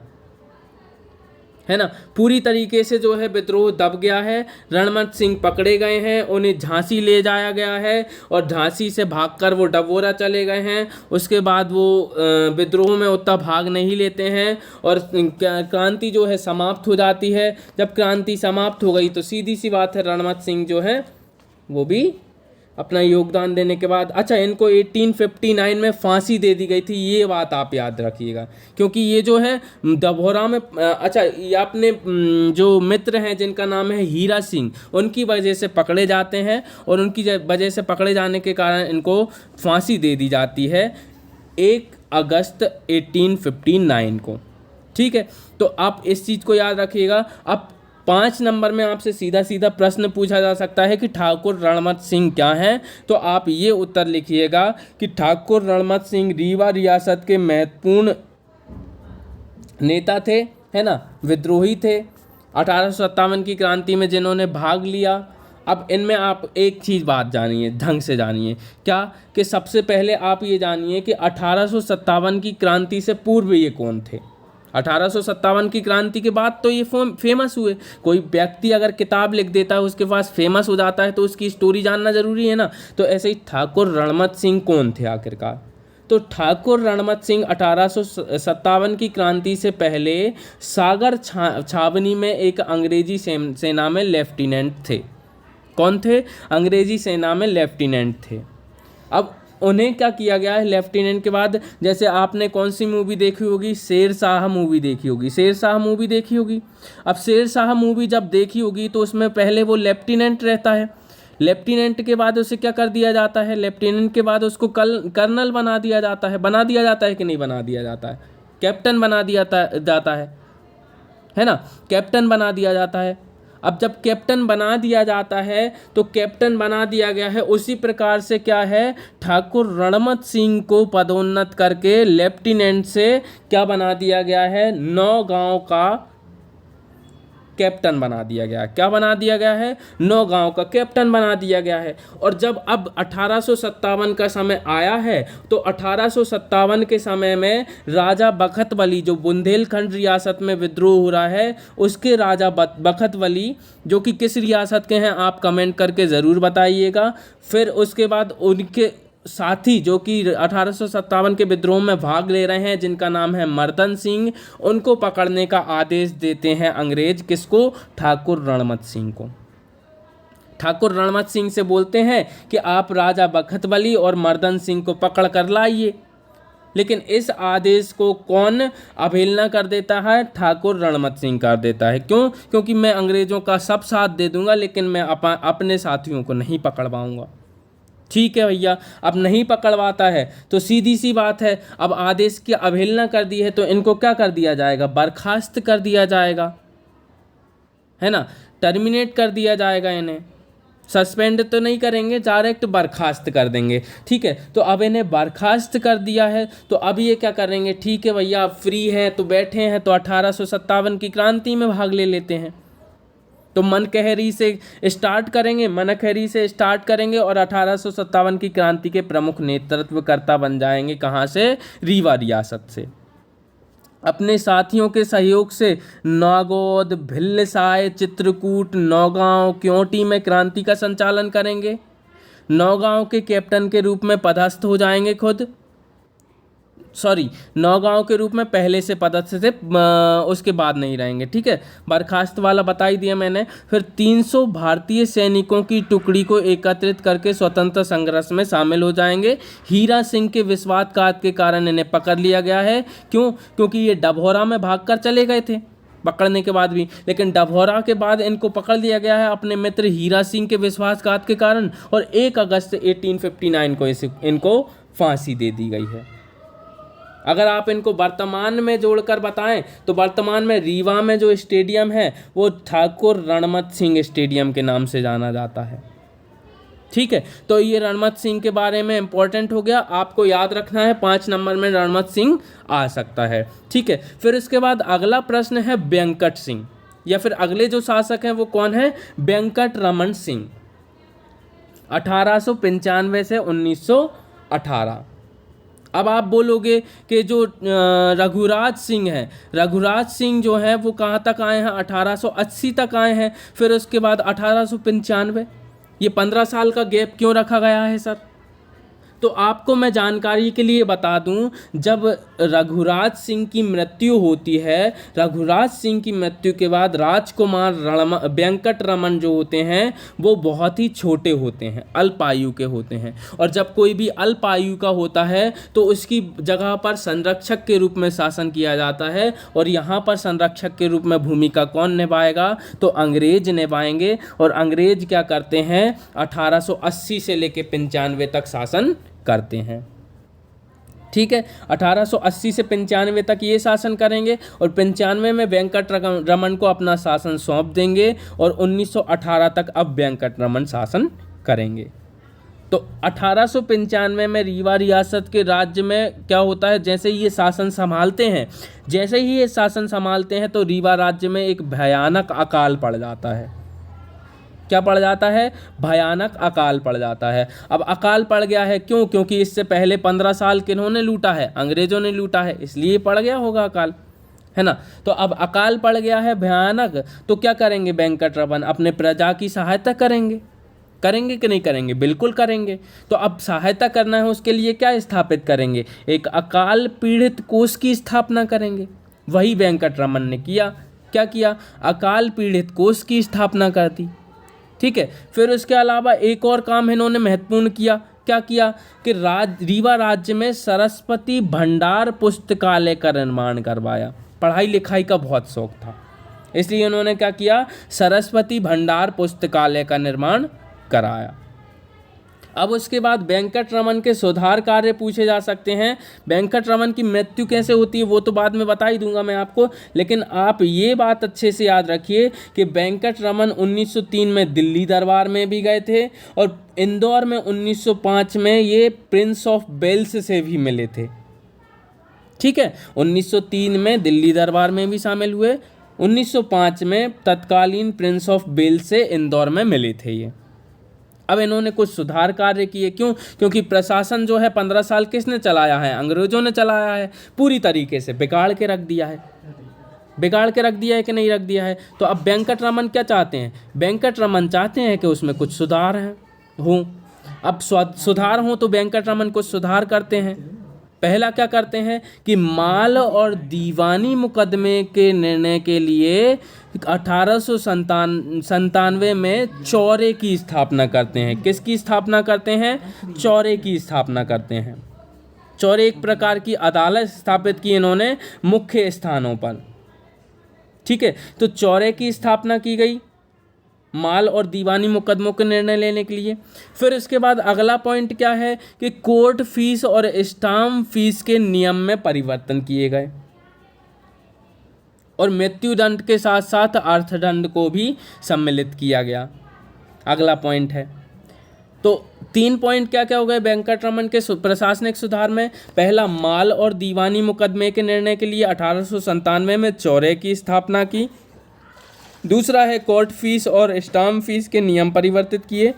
S1: है ना। पूरी तरीके से जो है विद्रोह दब गया है। रणमत सिंह पकड़े गए हैं, उन्हें झांसी ले जाया गया है और झांसी से भागकर वो डबोरा चले गए हैं। उसके बाद वो विद्रोह में उतना भाग नहीं लेते हैं और क्रांति जो है समाप्त हो जाती है। जब क्रांति समाप्त हो गई तो सीधी सी बात है, रणमत सिंह जो है वो भी अपना योगदान देने के बाद, अच्छा इनको 1859 में फांसी दे दी गई थी, ये बात आप याद रखिएगा। क्योंकि ये जो है डभौरा में, अच्छा ये अपने जो मित्र हैं जिनका नाम है हीरा सिंह, उनकी वजह से पकड़े जाते हैं और उनकी वजह से पकड़े जाने के कारण इनको फांसी दे दी जाती है 1 अगस्त 1859 को। ठीक है, तो आप इस चीज़ को याद रखिएगा। अब 5 नंबर में आपसे सीधा सीधा प्रश्न पूछा जा सकता है कि ठाकुर रणमत सिंह क्या हैं, तो आप ये उत्तर लिखिएगा कि ठाकुर रणमत सिंह रीवा रियासत के महत्वपूर्ण नेता थे, है ना, विद्रोही थे 1857 की क्रांति में जिन्होंने भाग लिया। अब इनमें आप एक चीज़ बात जानिए, ढंग से जानिए, क्या कि सबसे पहले आप ये जानिए कि 1857 की क्रांति से पूर्व ये कौन थे। 1857 की क्रांति के बाद तो ये फेमस हुए। कोई व्यक्ति अगर किताब लिख देता है, उसके पास फेमस हो जाता है, तो उसकी स्टोरी जानना ज़रूरी है ना। तो ऐसे ही ठाकुर रणमत सिंह कौन थे आखिरकार? तो ठाकुर रणमत सिंह 1857 की क्रांति से पहले सागर छावनी में एक अंग्रेजी सेना में लेफ्टिनेंट थे। कौन थे? अंग्रेजी सेना में लेफ्टिनेंट थे। अब उन्हें क्या किया गया है लेफ्टिनेंट के बाद? जैसे आपने कौन सी मूवी देखी होगी? शेरशाह मूवी देखी होगी, शेरशाह मूवी देखी होगी। अब शेरशाह मूवी जब देखी होगी तो उसमें पहले वो लेफ्टिनेंट रहता है, लेफ्टिनेंट के बाद उसे क्या कर दिया जाता है? लेफ्टिनेंट के बाद उसको कर्नल बना दिया जाता है। बना दिया जाता है कि नहीं बना दिया जाता है? कैप्टन बना दिया जाता है ना, कैप्टन बना दिया जाता है। अब जब कैप्टन बना दिया जाता है तो कैप्टन बना दिया गया है, उसी प्रकार से क्या है, ठाकुर रणमत सिंह को पदोन्नत करके लेफ्टिनेंट से क्या बना दिया गया है? नौगांव का कैप्टन बना दिया गया। क्या बना दिया गया है? नौगांव का कैप्टन बना दिया गया है। और जब अब 1857 का समय आया है तो 1857 के समय में राजा बखतवली, जो बुंदेलखंड रियासत में विद्रोह हो रहा है, उसके राजा बखतवली, जो कि किस रियासत के हैं आप कमेंट करके ज़रूर बताइएगा। फिर उसके बाद उनके साथी जो कि 1857 के विद्रोह में भाग ले रहे हैं, जिनका नाम है मर्दन सिंह, उनको पकड़ने का आदेश देते हैं अंग्रेज। किसको? ठाकुर रणमत सिंह को। ठाकुर रणमत सिंह से बोलते हैं कि आप राजा बखतवली और मर्दन सिंह को पकड़ कर लाइए। लेकिन इस आदेश को कौन अवहेलना कर देता है? ठाकुर रणमत सिंह कर देता है। क्यों? क्योंकि मैं अंग्रेजों का सब साथ दे दूंगा, लेकिन मैं अपने साथियों को नहीं पकड़वाऊंगा। ठीक है भैया, अब नहीं पकड़वाता है तो सीधी सी बात है, अब आदेश की अवहेलना कर दी है तो इनको क्या कर दिया जाएगा? बर्खास्त कर दिया जाएगा, है ना, टर्मिनेट कर दिया जाएगा, इन्हें सस्पेंड तो नहीं करेंगे, डायरेक्ट बर्खास्त कर देंगे। ठीक है, तो अब इन्हें बर्खास्त कर दिया है, तो अब ये क्या करेंगे, ठीक है भैया आप फ्री हैं तो बैठे हैं, तो 1857 की क्रांति में भाग ले लेते हैं। तो मनकहरी से स्टार्ट करेंगे, मनकहरी से स्टार्ट करेंगे और 1857 की क्रांति के प्रमुख नेतृत्वकर्ता बन जाएंगे। कहाँ से, रीवा रियासत से। अपने साथियों के सहयोग से नागौद, भिल्लसाय, चित्रकूट, नौगांव, क्योंटी में क्रांति का संचालन करेंगे। नौगांव के कैप्टन के रूप में पदस्थ हो जाएंगे खुद, नौगांव के रूप में पहले से पदस्थ थे, उसके बाद नहीं रहेंगे। ठीक है, बर्खास्त वाला बता ही दिया मैंने। फिर 300 भारतीय सैनिकों की टुकड़ी को एकत्रित करके स्वतंत्र संघर्ष में शामिल हो जाएंगे। हीरा सिंह के विश्वासघात के कारण इन्हें पकड़ लिया गया है। क्योंकि ये डभौरा में भागकर चले गए थे पकड़ने के बाद भी, लेकिन डभौरा के बाद इनको पकड़ लिया गया है अपने मित्र हीरा सिंह के विश्वासघात के कारण, और 1 अगस्त 1859 को इनको फांसी दे दी गई है। अगर आप इनको वर्तमान में जोड़कर बताएं तो वर्तमान में रीवा में जो स्टेडियम है वो ठाकुर रणमत सिंह स्टेडियम के नाम से जाना जाता है। ठीक है, तो ये रणमत सिंह के बारे में इंपॉर्टेंट हो गया, आपको याद रखना है, 5 नंबर में रणमत सिंह आ सकता है। ठीक है, फिर इसके बाद अगला प्रश्न है वेंकट सिंह, या फिर अगले जो शासक हैं वो कौन है, वेंकट रमन सिंह, 1895 से 1918। अब आप बोलोगे कि जो रघुराज सिंह हैं, रघुराज सिंह जो हैं वो कहाँ तक आए हैं, 1880 तक आए हैं। फिर उसके बाद 1895, ये 15 साल का गैप क्यों रखा गया है सर? तो आपको मैं जानकारी के लिए बता दूं, जब रघुराज सिंह की मृत्यु होती है, रघुराज सिंह की मृत्यु के बाद राजकुमार वेंकट रमन जो होते हैं वो बहुत ही छोटे होते हैं, अल्पायु के होते हैं। और जब कोई भी अल्पायु का होता है तो उसकी जगह पर संरक्षक के रूप में शासन किया जाता है, और यहाँ पर संरक्षक के रूप में भूमिका कौन निभाएगा, तो अंग्रेज निभाएंगे। और अंग्रेज क्या करते हैं, 1880 से लेकर 95 तक शासन करते हैं। ठीक है, 1880 से 95 तक ये शासन करेंगे, और 95 में वेंकट रमन को अपना शासन सौंप देंगे, और 1918 तक अब वेंकट रमन शासन करेंगे। तो 1895 में रीवा रियासत के राज्य में क्या होता है, जैसे ही ये शासन संभालते हैं तो रीवा राज्य में एक भयानक अकाल पड़ जाता है। क्या पड़ जाता है, भयानक अकाल पड़ जाता है। अब अकाल पड़ गया है क्यों, क्योंकि इससे पहले 15 साल किन्होंने लूटा है, अंग्रेजों ने लूटा है, इसलिए पड़ गया होगा अकाल, है ना। तो अब अकाल पड़ गया है भयानक, तो क्या करेंगे वेंकट रमन, अपने प्रजा की सहायता करेंगे कि नहीं करेंगे, बिल्कुल करेंगे। तो अब सहायता करना है, उसके लिए क्या स्थापित करेंगे, एक अकाल पीड़ित कोष की स्थापना करेंगे। वही वेंकट रमन ने किया। क्या किया, अकाल पीड़ित कोष की स्थापना कर दी। ठीक है, फिर उसके अलावा एक और काम इन्होंने महत्वपूर्ण किया। क्या किया कि रीवा राज्य में सरस्वती भंडार पुस्तकालय का निर्माण करवाया। पढ़ाई लिखाई का बहुत शौक था, इसलिए उन्होंने क्या किया, सरस्वती भंडार पुस्तकालय का निर्माण कराया। अब उसके बाद वेंकट रमन के सुधार कार्य पूछे जा सकते हैं। वेंकट रमन की मृत्यु कैसे होती है वो तो बाद में बता ही दूंगा मैं आपको, लेकिन आप ये बात अच्छे से याद रखिए कि वेंकट रमन 1903 में दिल्ली दरबार में भी गए थे, और इंदौर में 1905 में ये प्रिंस ऑफ वेल्स से भी मिले थे। ठीक है, 1903 में दिल्ली दरबार में भी शामिल हुए, 1905 में तत्कालीन प्रिंस ऑफ वेल्स से इंदौर में मिले थे ये। अब इन्होंने कुछ सुधार कार्य किए, क्यों, क्योंकि प्रशासन जो है 15 साल किसने चलाया है, अंग्रेजों ने चलाया है, पूरी तरीके से बिगाड़ के रख दिया है कि नहीं रख दिया है। तो अब वेंकट रमन क्या चाहते हैं, वेंकट रमन चाहते हैं कि उसमें कुछ सुधार हों। अब सुधार हों तो वेंकट रमन कुछ सुधार करते हैं। पहला क्या करते हैं कि माल और दीवानी मुकदमे के निर्णय के लिए 1897 में चौरे की स्थापना करते हैं। किसकी स्थापना करते हैं, चौरे की स्थापना करते हैं। चौरे एक प्रकार की अदालत स्थापित की इन्होंने मुख्य स्थानों पर। ठीक है, तो चौरे की स्थापना की गई माल और दीवानी मुकदमों के निर्णय लेने के लिए। फिर इसके बाद अगला पॉइंट क्या है कि कोर्ट फीस और स्टाम्प फीस के नियम में परिवर्तन किए गए। और मृत्युदंड के साथ साथ अर्थदंड को भी सम्मिलित किया गया। अगला पॉइंट है, तो 3 पॉइंट क्या क्या हो गए वेंकटरमन के प्रशासनिक सुधार में। पहला, माल और दीवानी मुकदमे के निर्णय के लिए 1897 में चौरे की स्थापना की। दूसरा है, कोर्ट फीस और स्टाम्प फीस के नियम परिवर्तित किए।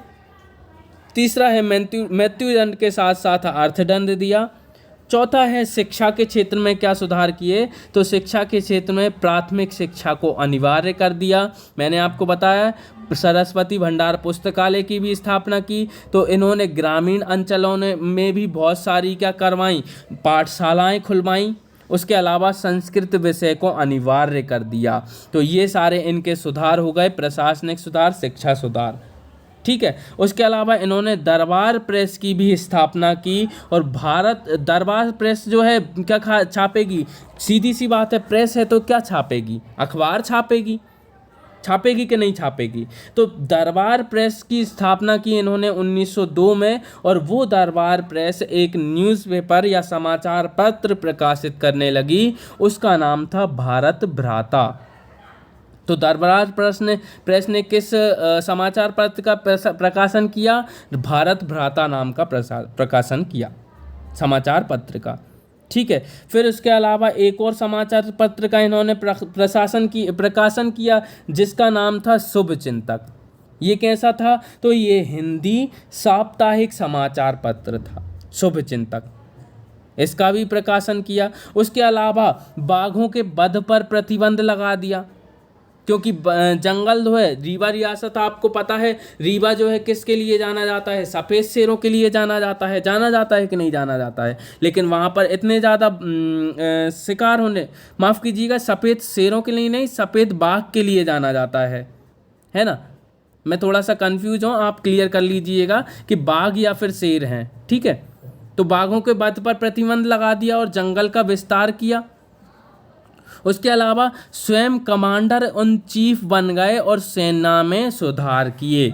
S1: तीसरा है, मृत्युदंड के साथ साथ अर्थदंड दिया। चौथा है, शिक्षा के क्षेत्र में क्या सुधार किए, तो शिक्षा के क्षेत्र में प्राथमिक शिक्षा को अनिवार्य कर दिया। मैंने आपको बताया सरस्वती भंडार पुस्तकालय की भी स्थापना की। तो इन्होंने ग्रामीण अंचलों में भी बहुत सारी क्या करवाई, पाठशालाएं खुलवाईं। उसके अलावा संस्कृत विषय को अनिवार्य कर दिया। तो ये सारे इनके सुधार हो गए, प्रशासनिक सुधार, शिक्षा सुधार, ठीक है। उसके अलावा इन्होंने दरबार प्रेस की भी स्थापना की। और भारत दरबार प्रेस जो है क्या छापेगी, सीधी सी बात है, प्रेस है तो क्या छापेगी, अखबार छापेगी, छापेगी कि नहीं छापेगी। तो दरबार प्रेस की स्थापना की इन्होंने 1902 में, और वो दरबार प्रेस एक न्यूज़पेपर या समाचार पत्र प्रकाशित करने लगी, उसका नाम था भारत भ्राता। तो दरबार प्रेस ने किस समाचार पत्र का प्रकाशन किया, भारत भ्राता नाम का प्रकाशन किया समाचार पत्र का, ठीक है। फिर उसके अलावा एक और समाचार पत्र का इन्होंने प्रकाशन किया जिसका नाम था शुभचिंतक। ये कैसा था, तो ये हिंदी साप्ताहिक समाचार पत्र था शुभचिंतक, इसका भी प्रकाशन किया। उसके अलावा बाघों के वध पर प्रतिबंध लगा दिया, क्योंकि जंगल जो है, रीवा रियासत आपको पता है, रीवा जो है किसके लिए जाना जाता है, सफ़ेद शेरों के लिए जाना जाता है कि नहीं जाना जाता है। लेकिन वहाँ पर इतने ज़्यादा शिकार होने, माफ़ कीजिएगा, सफ़ेद शेरों के लिए नहीं, सफ़ेद बाघ के लिए जाना जाता है ना। मैं थोड़ा सा कंफ्यूज हूँ, आप क्लियर कर लीजिएगा कि बाघ या फिर शेर हैं, ठीक है। तो बाघों के वध पर प्रतिबंध लगा दिया और जंगल का विस्तार किया। उसके अलावा स्वयं कमांडर इन चीफ बन गए और सेना में सुधार किए।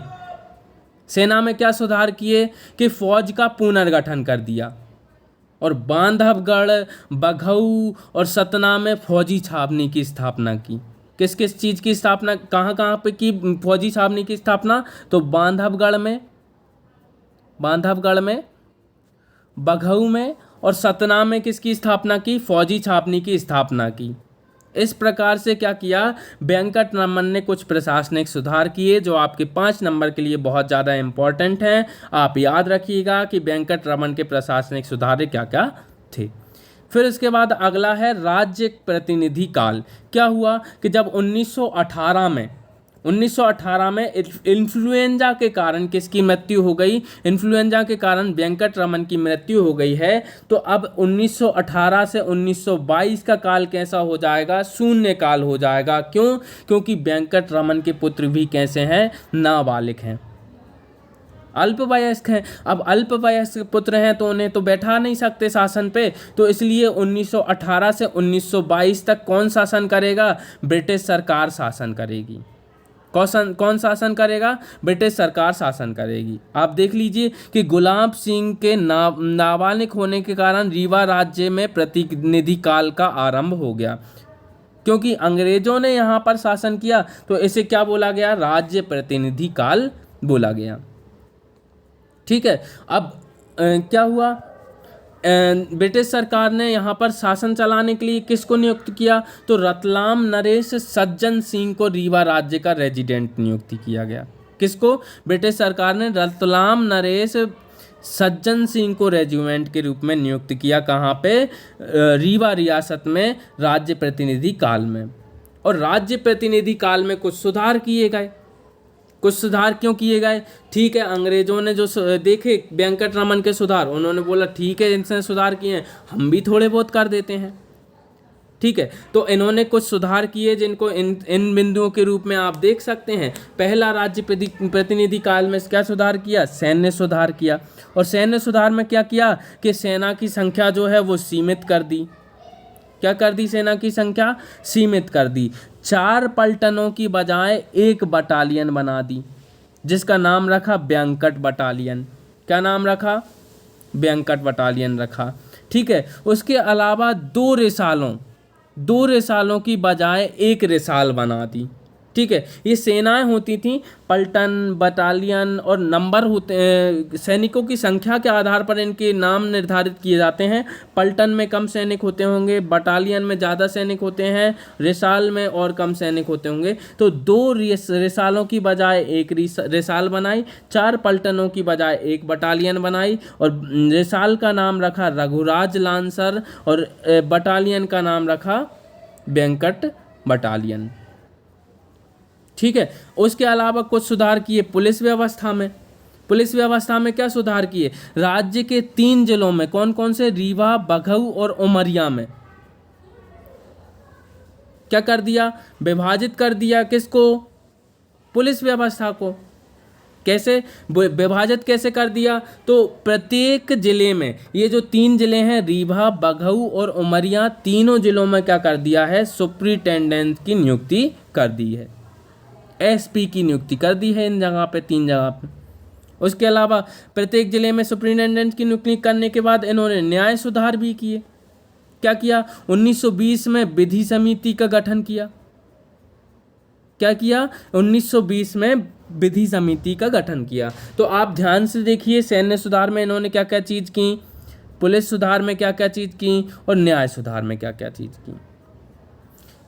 S1: सेना में क्या सुधार किए कि फौज का पुनर्गठन कर दिया, और बांधवगढ़, बघऊ और सतना में फौजी छावनी की स्थापना की। किस किस चीज़ की स्थापना, कहाँ कहाँ पे की फौजी छावनी की स्थापना, तो बांधवगढ़ में, बघऊ में और सतना में किसकी स्थापना की, फौजी छावनी की स्थापना की। इस प्रकार से क्या किया, वेंकटरमन ने कुछ प्रशासनिक सुधार किए जो आपके 5 नंबर के लिए बहुत ज़्यादा इम्पोर्टेंट हैं। आप याद रखिएगा कि वेंकटरमन के प्रशासनिक सुधार क्या क्या थे। फिर इसके बाद अगला है राज्य प्रतिनिधि काल। क्या हुआ कि जब 1918 में इन्फ्लुएंजा के कारण किसकी मृत्यु हो गई, इन्फ्लुएंजा के कारण वेंकटरमन की मृत्यु हो गई है। तो अब 1918 से 1922 का काल कैसा हो जाएगा, शून्य काल हो जाएगा। क्यों, क्योंकि वेंकटरमन के पुत्र भी कैसे हैं, नाबालिग हैं, अल्पवयस्क हैं। अब अल्पवयस्क पुत्र हैं तो उन्हें तो बैठा नहीं सकते शासन पे, तो इसलिए 1918 से 1922 तक कौन शासन करेगा, ब्रिटिश सरकार शासन करेगी। कौन शासन करेगा, ब्रिटिश सरकार शासन करेगी। आप देख लीजिए कि गुलाब सिंह के नाबालिग होने के कारण रीवा राज्य में प्रतिनिधि काल का आरंभ हो गया, क्योंकि अंग्रेजों ने यहाँ पर शासन किया, तो इसे क्या बोला गया, राज्य प्रतिनिधि काल बोला गया, ठीक है। अब क्या हुआ, ब्रिटिश सरकार ने यहाँ पर शासन चलाने के लिए किसको नियुक्त किया, तो रतलाम नरेश सज्जन सिंह को रीवा राज्य का रेजिडेंट नियुक्त किया गया। किसको, ब्रिटिश सरकार ने रतलाम नरेश सज्जन सिंह को रेजिमेंट के रूप में नियुक्त किया। कहाँ पे, रीवा रियासत में राज्य प्रतिनिधि काल में। और राज्य प्रतिनिधि काल में कुछ सुधार किए गए। कुछ सुधार क्यों किए गए, ठीक है, अंग्रेजों ने जो देखे वेंकटरमन के सुधार, उन्होंने बोला ठीक है इनसे सुधार किए हैं, हम भी थोड़े बहुत कर देते हैं, ठीक है। तो इन्होंने कुछ सुधार किए जिनको इन बिंदुओं के रूप में आप देख सकते हैं। पहला, राज्य प्रतिनिधि काल में क्या सुधार किया, सैन्य सुधार किया। और सैन्य सुधार में क्या किया कि सेना की संख्या जो है वो सीमित कर दी। क्या कर दी, सेना की संख्या सीमित कर दी। 4 पलटनों की बजाय 1 बटालियन बना दी, जिसका नाम रखा वेंकट बटालियन। क्या नाम रखा, वेंकट बटालियन रखा, ठीक है। उसके अलावा 2 रिसालों 2 रिसालों की बजाय 1 रिसाल बना दी। ठीक है, ये सेनाएं होती थीं, पलटन, बटालियन और नंबर होते सैनिकों की संख्या के आधार पर इनके नाम निर्धारित किए जाते हैं। पलटन में कम सैनिक होते होंगे, बटालियन में ज़्यादा सैनिक होते हैं, रिसाल में और कम सैनिक होते होंगे। तो 2 रिसालों की बजाय 1 रिसाल बनाई, 4 पलटनों की बजाय 1 बटालियन बनाई और रिसाल का नाम रखा रघुराज लांसर और बटालियन का नाम रखा वेंकट बटालियन। ठीक है, उसके अलावा कुछ सुधार किए पुलिस व्यवस्था में। पुलिस व्यवस्था में क्या सुधार किए? राज्य के 3 जिलों में, कौन कौन से? रीवा, बघऊ और उमरिया में क्या कर दिया? विभाजित कर दिया। किसको? पुलिस व्यवस्था को। कैसे विभाजित कैसे कर दिया? तो प्रत्येक जिले में, ये जो 3 जिले हैं रीवा, बघऊ और उमरिया, तीनों जिलों में क्या कर दिया है? सुप्रिटेंडेंट की नियुक्ति कर दी है, एसपी की नियुक्ति कर दी है इन जगह पे, 3 जगह पे। उसके अलावा प्रत्येक जिले में सुप्रिटेंडेंट की नियुक्ति करने के बाद इन्होंने न्याय सुधार भी किए। क्या किया? 1920 में विधि समिति का गठन किया। क्या किया? 1920 में विधि समिति का गठन किया। तो आप ध्यान से देखिए, सैन्य सुधार में इन्होंने क्या क्या चीज़ की, पुलिस सुधार में क्या क्या चीज़ की और न्याय सुधार में क्या क्या चीज़ की।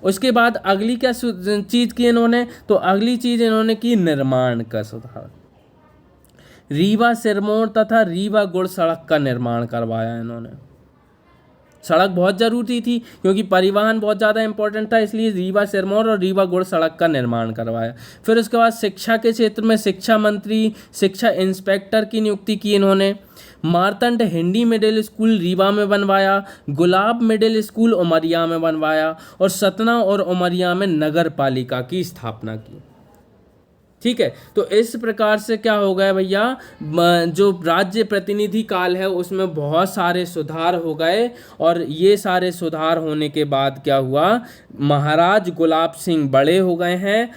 S1: उसके बाद अगली क्या चीज़ की इन्होंने? तो अगली चीज़ इन्होंने की निर्माण का सुधार। रीवा सिरमौर तथा रीवा गुड़ सड़क का निर्माण करवाया इन्होंने। सड़क बहुत ज़रूरी थी क्योंकि परिवहन बहुत ज़्यादा इंपॉर्टेंट था, इसलिए रीवा सिरमौर और रीवा गुड़ सड़क का निर्माण करवाया। फिर उसके बाद शिक्षा के क्षेत्र में शिक्षा मंत्री, शिक्षा इंस्पेक्टर की नियुक्ति की इन्होंने। मार्तंड हिंदी मिडिल स्कूल रीवा में बनवाया, गुलाब मिडिल स्कूल उमरिया में बनवाया और सतना और उमरिया में नगर पालिका की स्थापना की। ठीक है, तो इस प्रकार से क्या हो गया भैया, जो राज्य प्रतिनिधि काल है उसमें बहुत सारे सुधार हो गए। और ये सारे सुधार होने के बाद क्या हुआ, महाराज गुलाब सिंह बड़े हो गए हैं,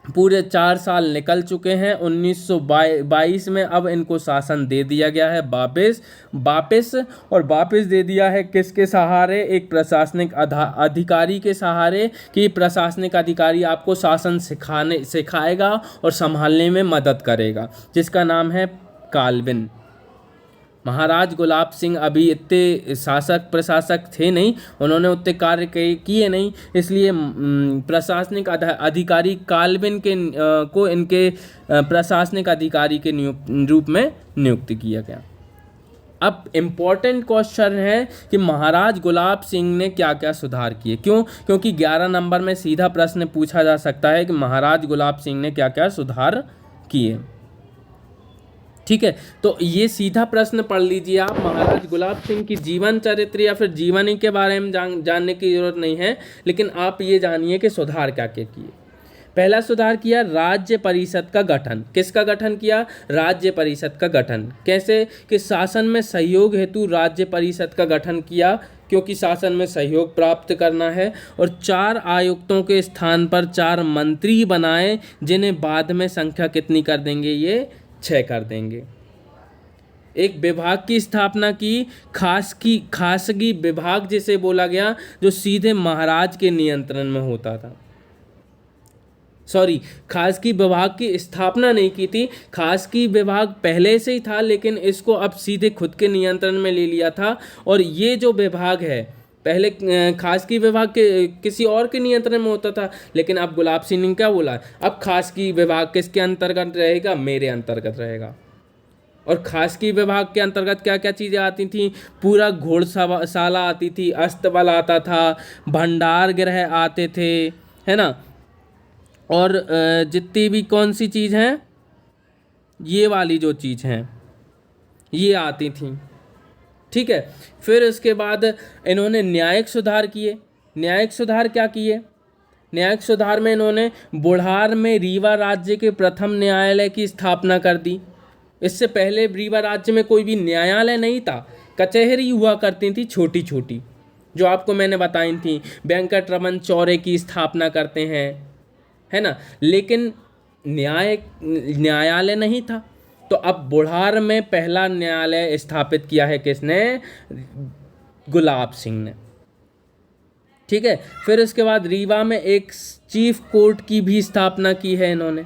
S1: पूरे 4 साल निकल चुके हैं। 1922 में अब इनको शासन दे दिया गया है वापस और वापस दे दिया है किसके सहारे? एक प्रशासनिक अधिकारी के सहारे, कि प्रशासनिक अधिकारी आपको शासन सिखाएगा और संभालने में मदद करेगा, जिसका नाम है काल्विन। महाराज गुलाब सिंह अभी इतने शासक प्रशासक थे नहीं, उन्होंने उतने कार्य किए नहीं, इसलिए प्रशासनिक अधिकारी काल्विन को इनके प्रशासनिक अधिकारी के रूप में नियुक्त किया गया। अब इम्पॉर्टेंट क्वेश्चन है कि महाराज गुलाब सिंह ने क्या क्या सुधार किए। क्यों? क्योंकि 11 नंबर में सीधा प्रश्न पूछा जा सकता है कि महाराज गुलाब सिंह ने क्या क्या सुधार किए। ठीक है, तो ये सीधा प्रश्न पढ़ लीजिए आप। महाराज गुलाब सिंह की जीवन चरित्र या फिर जीवनी के बारे में जानने की जरूरत नहीं है, लेकिन आप ये जानिए कि सुधार क्या क्या किए। पहला सुधार किया राज्य परिषद का गठन। किसका गठन किया? राज्य परिषद का गठन। कैसे? कि शासन में सहयोग हेतु राज्य परिषद का गठन किया, क्योंकि शासन में सहयोग प्राप्त करना है। और 4 आयुक्तों के स्थान पर 4 मंत्री बनाए, जिन्हें बाद में संख्या कितनी कर देंगे? ये 6 कर देंगे। एक विभाग की स्थापना की, खासगी विभाग जिसे बोला गया, जो सीधे महाराज के नियंत्रण में होता था। खासगी विभाग की स्थापना नहीं की थी, खासगी विभाग पहले से ही था, लेकिन इसको अब सीधे खुद के नियंत्रण में ले लिया था। और ये जो विभाग है, पहले खासगी विभाग के किसी और के नियंत्रण में होता था, लेकिन अब गुलाब सिंह ने क्या बोला, अब खासगी विभाग किसके अंतर्गत रहेगा? मेरे अंतर्गत रहेगा। और खासगी विभाग के अंतर्गत क्या क्या चीज़ें आती थी? पूरा घोड़शाला आती थी, अस्तबल आता था, भंडार गृह आते थे, है ना। और जितनी भी कौन सी चीज़ हैं, ये वाली जो चीज़ हैं ये आती थी। ठीक है, फिर उसके बाद इन्होंने न्यायिक सुधार किए। न्यायिक सुधार क्या किए? न्यायिक सुधार में इन्होंने बुढ़ार में रीवा राज्य के प्रथम न्यायालय की स्थापना कर दी। इससे पहले रीवा राज्य में कोई भी न्यायालय नहीं था, कचहरी हुआ करती थी छोटी छोटी, जो आपको मैंने बताई थी। वेंकटरमन चौरे की स्थापना करते हैं, है ना, लेकिन न्यायालय नहीं था। तो अब बुढ़ार में पहला न्यायालय स्थापित किया है किसने? गुलाब सिंह ने। ठीक है। फिर उसके बाद रीवा में एक चीफ कोर्ट की भी स्थापना की है इन्होंने।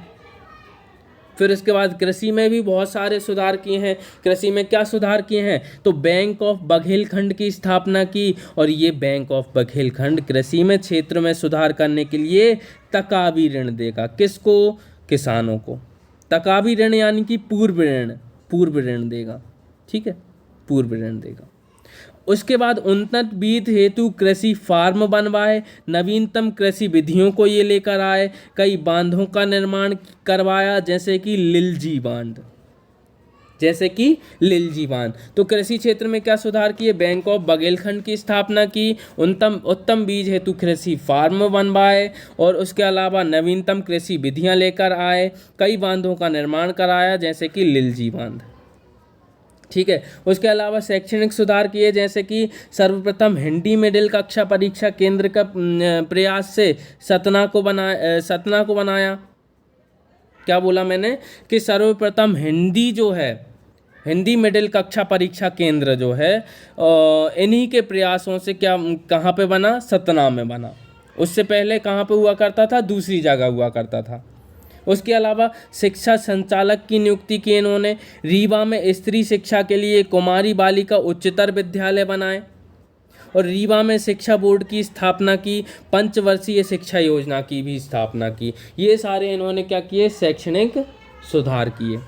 S1: फिर उसके बाद कृषि में भी बहुत सारे सुधार किए हैं। कृषि में क्या सुधार किए हैं, तो बैंक ऑफ बघेलखंड की स्थापना की, और ये बैंक ऑफ बघेलखंड कृषि में क्षेत्र में सुधार करने के लिए तकावी ऋण देगा। किसको, किसानों को। तकावी ऋण यानी कि पूर्व ऋण देगा, ठीक है, पूर्व ऋण देगा। उसके बाद उन्नत बीज हेतु कृषि फार्म बनवाए, नवीनतम कृषि विधियों को ये लेकर आए, कई बांधों का निर्माण करवाया जैसे कि लिलजी बांध। तो कृषि क्षेत्र में क्या सुधार किए, बैंक ऑफ बघेलखंड की स्थापना की, उत्तम बीज हेतु कृषि फार्म बनवाए, और उसके अलावा नवीनतम कृषि विधियां लेकर आए, कई बांधों का निर्माण कराया जैसे कि लिलजी बांध, ठीक है। उसके अलावा शैक्षणिक सुधार किए जैसे कि सर्वप्रथम हिंदी मिडिल कक्षा परीक्षा केंद्र का प्रयास से सतना को बनाया। क्या बोला मैंने, कि सर्वप्रथम हिंदी मिडिल कक्षा परीक्षा केंद्र जो है इन्हीं के प्रयासों से कहाँ पे बना, सतना में बना। उससे पहले कहाँ पे हुआ करता था, दूसरी जगह हुआ करता था। उसके अलावा शिक्षा संचालक की नियुक्ति की इन्होंने। रीवा में स्त्री शिक्षा के लिए कुमारी बालिका उच्चतर विद्यालय बनाए, और रीवा में शिक्षा बोर्ड की स्थापना की, पंचवर्षीय शिक्षा योजना की भी स्थापना की। ये सारे इन्होंने क्या किए, शैक्षणिक सुधार किए,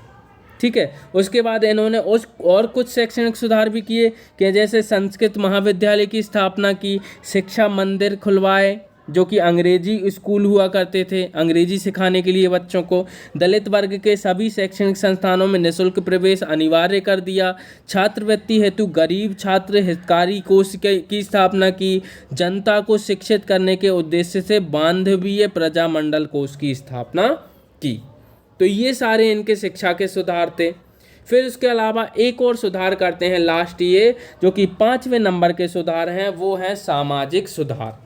S1: ठीक है। उसके बाद इन्होंने और कुछ शैक्षणिक सुधार भी किए कि जैसे संस्कृत महाविद्यालय की स्थापना की, शिक्षा मंदिर खुलवाए जो कि अंग्रेजी स्कूल हुआ करते थे, अंग्रेजी सिखाने के लिए बच्चों को। दलित वर्ग के सभी शैक्षणिक संस्थानों में निःशुल्क प्रवेश अनिवार्य कर दिया। छात्रवृत्ति हेतु गरीब छात्र हितकारी कोष की स्थापना की। जनता को शिक्षित करने के उद्देश्य से बांधवीय प्रजामंडल कोष की स्थापना की। तो ये सारे इनके शिक्षा के सुधार थे। फिर उसके अलावा एक और सुधार करते हैं लास्ट, ये जो कि 5वें नंबर के सुधार हैं, वो है सामाजिक सुधार,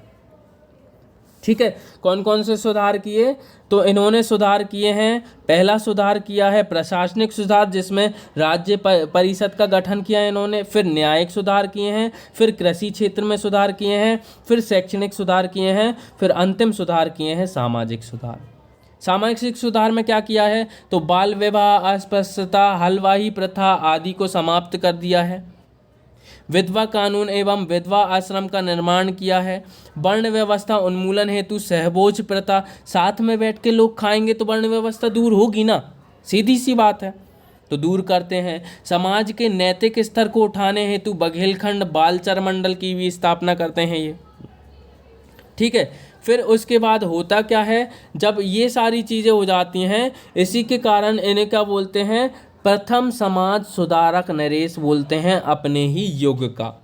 S1: ठीक है। कौन कौन से सुधार किए, तो इन्होंने सुधार किए हैं, पहला सुधार किया है प्रशासनिक सुधार जिसमें राज्य परिषद का गठन किया इन्होंने। फिर न्यायिक सुधार किए हैं, फिर कृषि क्षेत्र में सुधार किए हैं, फिर शैक्षणिक सुधार किए हैं, फिर अंतिम सुधार किए हैं सामाजिक सुधार। सामाजिक सुधार में क्या किया है, तो बाल विवाह, अस्पृश्यता, हलवाई प्रथा आदि को समाप्त कर दिया है। विधवा कानून एवं विधवा आश्रम का निर्माण किया है। वर्ण व्यवस्था उन्मूलन हेतु सहभोज प्रथा, साथ में बैठ के लोग खाएंगे तो वर्ण व्यवस्था दूर होगी ना, सीधी सी बात है, तो दूर करते हैं। समाज के नैतिक स्तर को उठाने हेतु बघेलखंड बालचर मंडल की भी स्थापना करते हैं ये, ठीक है। फिर उसके बाद होता क्या है, जब ये सारी चीज़ें हो जाती हैं, इसी के कारण इन्हें क्या बोलते हैं, प्रथम समाज सुधारक नरेश बोलते हैं अपने ही युग का।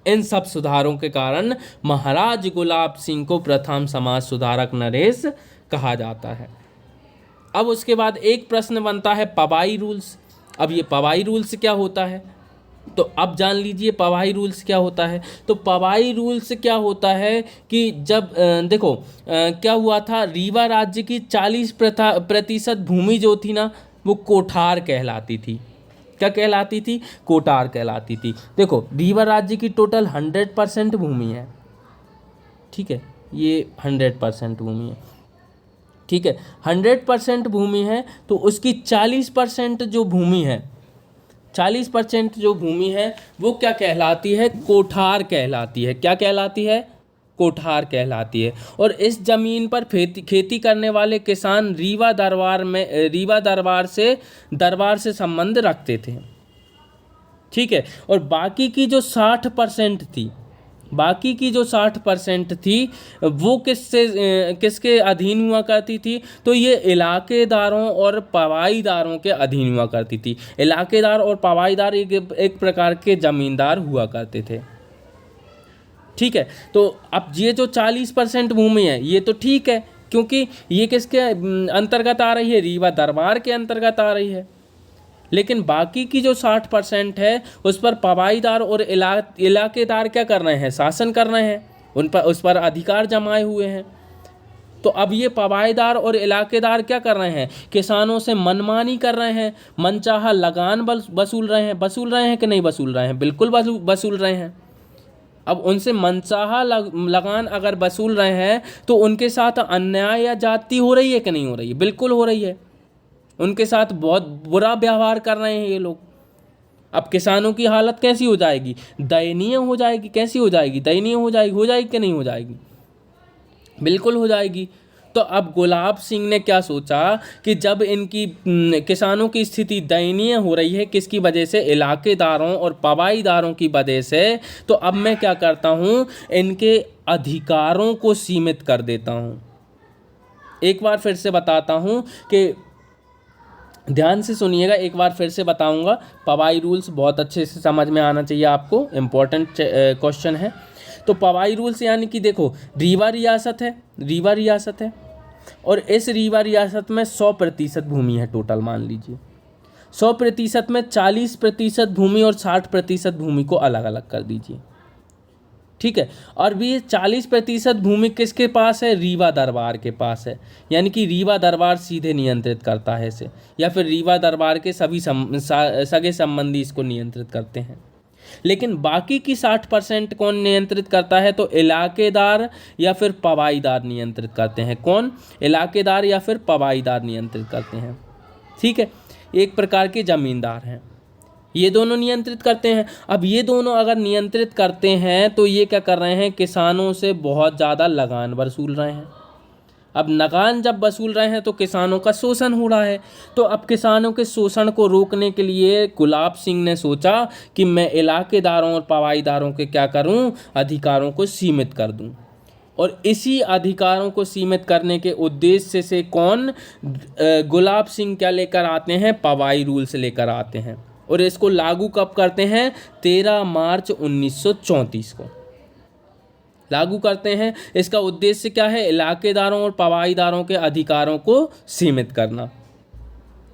S1: इन सब सुधारों के कारण महाराज गुलाब सिंह को प्रथम समाज सुधारक नरेश कहा जाता है। अब उसके बाद एक प्रश्न बनता है पवाई रूल्स। अब ये पवाई रूल्स क्या होता है, तो अब जान लीजिए पवाई रूल्स क्या होता है। तो पवाई रूल्स क्या होता है कि जब देखो क्या हुआ था, रीवा राज्य की 40% भूमि जो थी ना, वो कोठार कहलाती थी। क्या कहलाती थी, कोठार कहलाती थी। देखो रीवा राज्य की टोटल 100% भूमि है, ठीक है, ये 100% भूमि है, ठीक है, 100% भूमि है। तो उसकी 40% जो भूमि है, 40% जो भूमि है वो क्या कहलाती है, कोठार कहलाती है। क्या कहलाती है, कोठार कहलाती है। और इस जमीन पर खेती करने वाले किसान रीवा दरबार से संबंध रखते थे, ठीक है। और बाकी की जो 60% थी वो किसके अधीन हुआ करती थी, तो ये इलाकेदारों और पवाईदारों के अधीन हुआ करती थी। इलाकेदार और पवाईदार एक प्रकार के जमींदार हुआ करते थे, ठीक है। तो अब ये जो 40% भूमि है ये तो ठीक है, क्योंकि ये किसके अंतर्गत आ रही है, रीवा दरबार के अंतर्गत आ रही है। लेकिन बाकी की जो 60% है उस पर पवाईदार और इलाकेदार क्या कर रहे हैं, शासन कर रहे हैं, उस पर अधिकार जमाए हुए हैं। तो अब ये पवाईदार और इलाकेदार क्या कर रहे हैं, किसानों से मनमानी कर रहे हैं, मनचाहा लगान वसूल रहे हैं कि नहीं वसूल रहे हैं, बिल्कुल वसूल रहे हैं। अब उनसे मनचाहा लगान अगर वसूल रहे हैं तो उनके साथ अन्याय या जाति हो रही है कि नहीं हो रही है? बिल्कुल हो रही है। उनके साथ बहुत बुरा व्यवहार कर रहे हैं ये लोग। अब किसानों की हालत कैसी हो जाएगी? दयनीय हो जाएगी। कैसी हो जाएगी? दयनीय हो जाएगी कि नहीं हो जाएगी? बिल्कुल हो जाएगी। तो अब गुलाब सिंह ने क्या सोचा कि जब इनकी किसानों की स्थिति दयनीय हो रही है, किसकी वजह से? इलाकेदारों और पवाईदारों की वजह से, तो अब मैं क्या करता हूँ, इनके अधिकारों को सीमित कर देता हूँ। एक बार फिर से बताता हूँ कि ध्यान से सुनिएगा, एक बार फिर से बताऊंगा। पवाई रूल्स बहुत अच्छे से समझ में आना चाहिए आपको, इम्पोर्टेंट क्वेश्चन है। तो पवाई रूल्स यानी कि देखो, रीवा रियासत है और इस रीवा रियासत में 100% भूमि है टोटल। मान लीजिए 100% में 40% भूमि और 60% भूमि को अलग अलग कर दीजिए, ठीक है। और भी 40% भूमि किसके पास है? रीवा दरबार के पास है। यानी कि रीवा दरबार सीधे नियंत्रित करता है इसे, या फिर रीवा दरबार के सभी सगे संबंधी इसको नियंत्रित करते हैं। लेकिन बाकी की 60% कौन नियंत्रित करता है? तो इलाकेदार या फिर पवाईदार नियंत्रित करते हैं। कौन? इलाकेदार या फिर पवाईदार नियंत्रित करते हैं, ठीक है। एक प्रकार के जमींदार हैं, ये दोनों नियंत्रित करते हैं। अब ये दोनों अगर नियंत्रित करते हैं तो ये क्या कर रहे हैं? किसानों से बहुत ज़्यादा लगान वसूल रहे हैं। अब लगान जब वसूल रहे हैं तो किसानों का शोषण हो रहा है। तो अब किसानों के शोषण को रोकने के लिए गुलाब सिंह ने सोचा कि मैं इलाकेदारों और पवाईदारों के क्या करूं? अधिकारों को सीमित कर दूं। और इसी अधिकारों को सीमित करने के उद्देश्य से कौन? गुलाब सिंह क्या लेकर आते हैं? पवाई रूल्स लेकर आते हैं। और इसको लागू कब करते हैं? 13 मार्च 1934 को लागू करते हैं। इसका उद्देश्य क्या है? इलाकेदारों और पवाईदारों के अधिकारों को सीमित करना।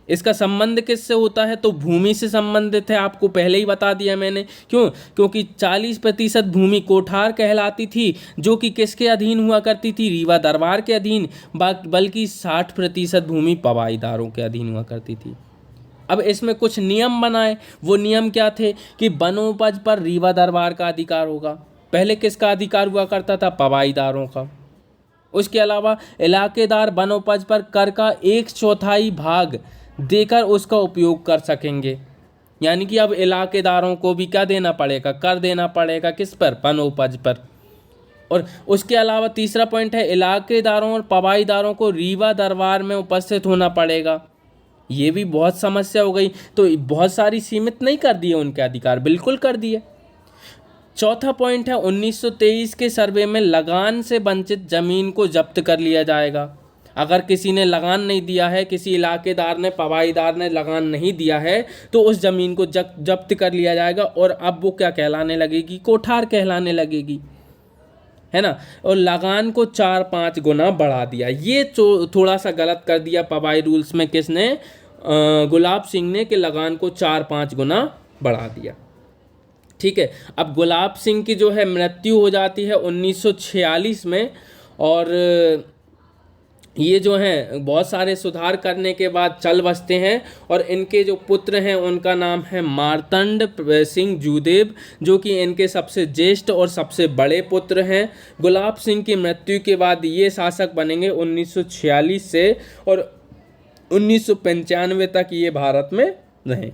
S1: इसका संबंध किससे होता है? तो भूमि से संबंधित है, आपको पहले ही बता दिया मैंने। क्यों? क्योंकि 40% भूमि कोठार कहलाती थी, जो कि किसके अधीन हुआ करती थी? रीवा दरबार के अधीन। बल्कि 60% भूमि पवाईदारों के अधीन हुआ करती थी। अब इसमें कुछ नियम बनाए। वो नियम क्या थे? कि वनोपज पर रीवा दरबार का अधिकार होगा। पहले किसका अधिकार हुआ करता था? पवाईदारों का। उसके अलावा इलाकेदार वनोपज पर कर का 1/4 भाग देकर उसका उपयोग कर सकेंगे। यानी कि अब इलाकेदारों को भी क्या देना पड़ेगा? कर देना पड़ेगा। किस पर? वनोपज पर। और उसके अलावा तीसरा पॉइंट है, इलाकेदारों और पवाईदारों को रीवा दरबार में उपस्थित होना पड़ेगा। ये भी बहुत समस्या हो गई। तो बहुत सारी सीमित नहीं कर दिए उनके अधिकार, बिल्कुल कर दिए। चौथा पॉइंट है, 1923 के सर्वे में लगान से वंचित जमीन को जब्त कर लिया जाएगा। अगर किसी ने लगान नहीं दिया है, किसी इलाकेदार ने, पवाईदार ने लगान नहीं दिया है, तो उस जमीन को जब्त कर लिया जाएगा। और अब वो क्या कहलाने लगेगी? कोठार कहलाने लगेगी, है ना। और लगान को 4-5 गुना बढ़ा दिया। ये थोड़ा सा गलत कर दिया पवाई रूल्स में। किसने? गुलाब सिंह ने, कि लगान को 4-5 गुना बढ़ा दिया, ठीक है। अब गुलाब सिंह की जो है मृत्यु हो जाती है 1946 में। और ये जो हैं बहुत सारे सुधार करने के बाद चल बसते हैं। और इनके जो पुत्र हैं उनका नाम है मार्तंड सिंह जूदेव, जो कि इनके सबसे ज्येष्ठ और सबसे बड़े पुत्र हैं। गुलाब सिंह की मृत्यु के बाद ये शासक बनेंगे 1946 से, और 1995 तक ये भारत में रहेंगे,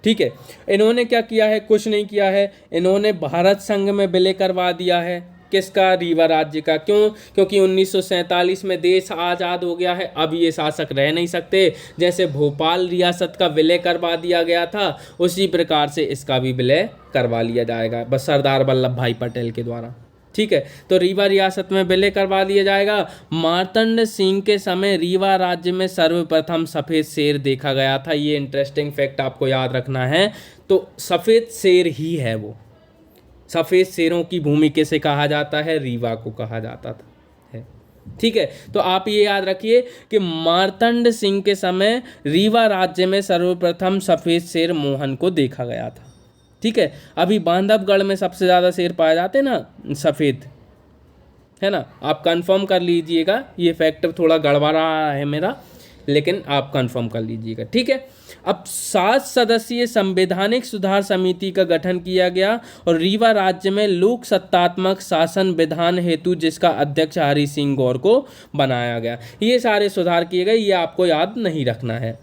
S1: ठीक है। इन्होंने क्या किया है? कुछ नहीं किया है। इन्होंने भारत संघ में विलय करवा दिया है। किसका? रीवा राज्य का। क्यों? क्योंकि 1947 में देश आज़ाद हो गया है। अब ये शासक रह नहीं सकते। जैसे भोपाल रियासत का विलय करवा दिया गया था, उसी प्रकार से इसका भी विलय करवा लिया जाएगा, बस सरदार वल्लभ भाई पटेल के द्वारा, ठीक है। तो रीवा रियासत में विलय करवा दिया जाएगा। मार्तंड सिंह के समय रीवा राज्य में सर्वप्रथम सफ़ेद शेर देखा गया था। ये इंटरेस्टिंग फैक्ट आपको याद रखना है। तो सफ़ेद शेर ही है वो। सफ़ेद शेरों की भूमि किसे कहा जाता है? रीवा को कहा जाता था, है, ठीक है। तो आप ये याद रखिए कि मार्तंड सिंह के समय रीवा राज्य में सर्वप्रथम सफ़ेद शेर मोहन को देखा गया था, ठीक है। अभी बांधवगढ़ में सबसे ज़्यादा शेर पाए जाते हैं ना, सफ़ेद, है ना। आप कंफर्म कर लीजिएगा, ये फैक्ट थोड़ा गड़बड़ा है मेरा, लेकिन आप कंफर्म कर लीजिएगा, ठीक है। अब 7 सदस्यीय संवैधानिक सुधार समिति का गठन किया गया और रीवा राज्य में लोक सत्तात्मक शासन विधान हेतु जिसका अध्यक्ष हरि सिंह गौर को बनाया गया। ये सारे सुधार किए गए, ये आपको याद नहीं रखना है,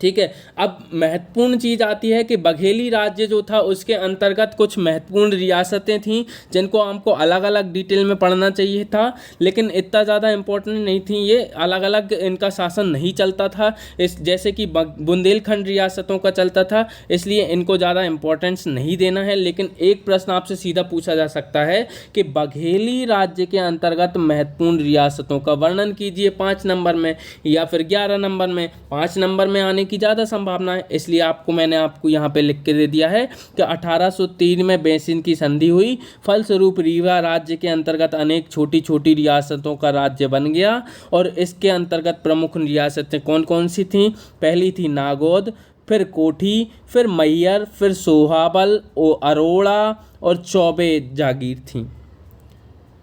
S1: ठीक है। अब महत्वपूर्ण चीज़ आती है कि बघेली राज्य जो था उसके अंतर्गत कुछ महत्वपूर्ण रियासतें थीं जिनको हमको अलग अलग डिटेल में पढ़ना चाहिए था, लेकिन इतना ज़्यादा इम्पोर्टेंट नहीं थी ये, अलग अलग इनका शासन नहीं चलता था, इस जैसे कि बुंदेलखंड रियासतों का चलता था, इसलिए इनको ज़्यादा इम्पोर्टेंस नहीं देना है। लेकिन एक प्रश्न आपसे सीधा पूछा जा सकता है कि बघेली राज्य के अंतर्गत महत्वपूर्ण रियासतों का वर्णन कीजिए 5 नंबर में या फिर 11 नंबर में। 5 नंबर में आने की ज़्यादा संभावना है, इसलिए मैंने आपको यहाँ पे लिख के दे दिया है कि 1803 में बेसिन की संधि हुई, फलस्वरूप रीवा राज्य के अंतर्गत अनेक छोटी छोटी रियासतों का राज्य बन गया। और इसके अंतर्गत प्रमुख रियासतें कौन कौन सी थीं? पहली थी नागौद, फिर कोठी, फिर मैहर, फिर सोहाबल, अरोड़ा और चौबे जागीर थीं।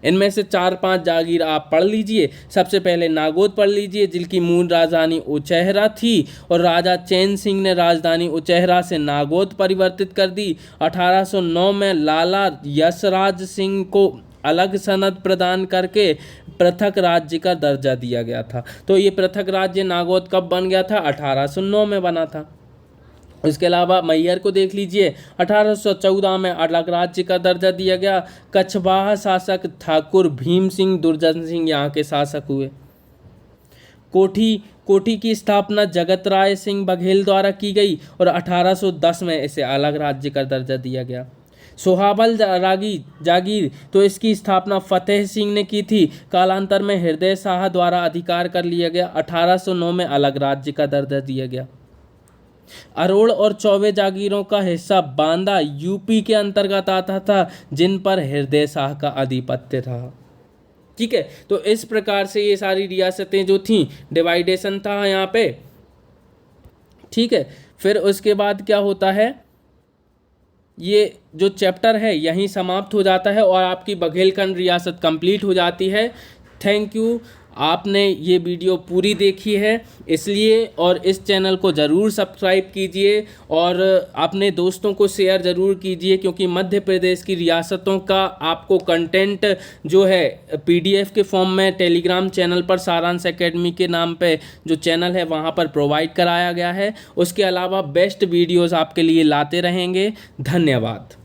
S1: इनमें से 4-5 जागीर आप पढ़ लीजिए। सबसे पहले नागौद पढ़ लीजिए, जिनकी मूल राजधानी उचेहरा थी और राजा चैन सिंह ने राजधानी उचेहरा से नागौद परिवर्तित कर दी। 1809 में लाला यशराज सिंह को अलग सनद प्रदान करके पृथक राज्य का दर्जा दिया गया था। तो ये पृथक राज्य नागौद कब बन गया था? 1809 में बना था। इसके अलावा मैहर को देख लीजिए, 1814 में अलग राज्य का दर्जा दिया गया। कछवाहा शासक ठाकुर भीम सिंह दुर्जन सिंह यहाँ के शासक हुए। कोठी की स्थापना जगत राय सिंह बघेल द्वारा की गई और 1810 में इसे अलग राज्य का दर्जा दिया गया। सोहाबल जागीर तो इसकी स्थापना फतेह सिंह ने की थी, कालांतर में हृदय शाह द्वारा अधिकार कर लिया गया। 1809 में अलग राज्य का दर्जा दिया गया। अरोड़ और चौबे जागीरों का हिस्सा बांदा यूपी के अंतर्गत आता था, जिन पर हृदय शाह का आधिपत्य था, ठीक है। तो इस प्रकार से ये सारी रियासतें जो थीं, डिवाइडेशन था यहाँ पे, ठीक है। फिर उसके बाद क्या होता है, ये जो चैप्टर है यहीं समाप्त हो जाता है और आपकी बघेलखंड रियासत कंप्लीट हो जाती है। थैंक यू, आपने ये वीडियो पूरी देखी है इसलिए, और इस चैनल को ज़रूर सब्सक्राइब कीजिए और अपने दोस्तों को शेयर ज़रूर कीजिए, क्योंकि मध्य प्रदेश की रियासतों का आपको कंटेंट जो है PDF के फॉर्म में टेलीग्राम चैनल पर सारांश एकेडमी के नाम पे जो चैनल है वहाँ पर प्रोवाइड कराया गया है। उसके अलावा बेस्ट वीडियोज़ आपके लिए लाते रहेंगे। धन्यवाद।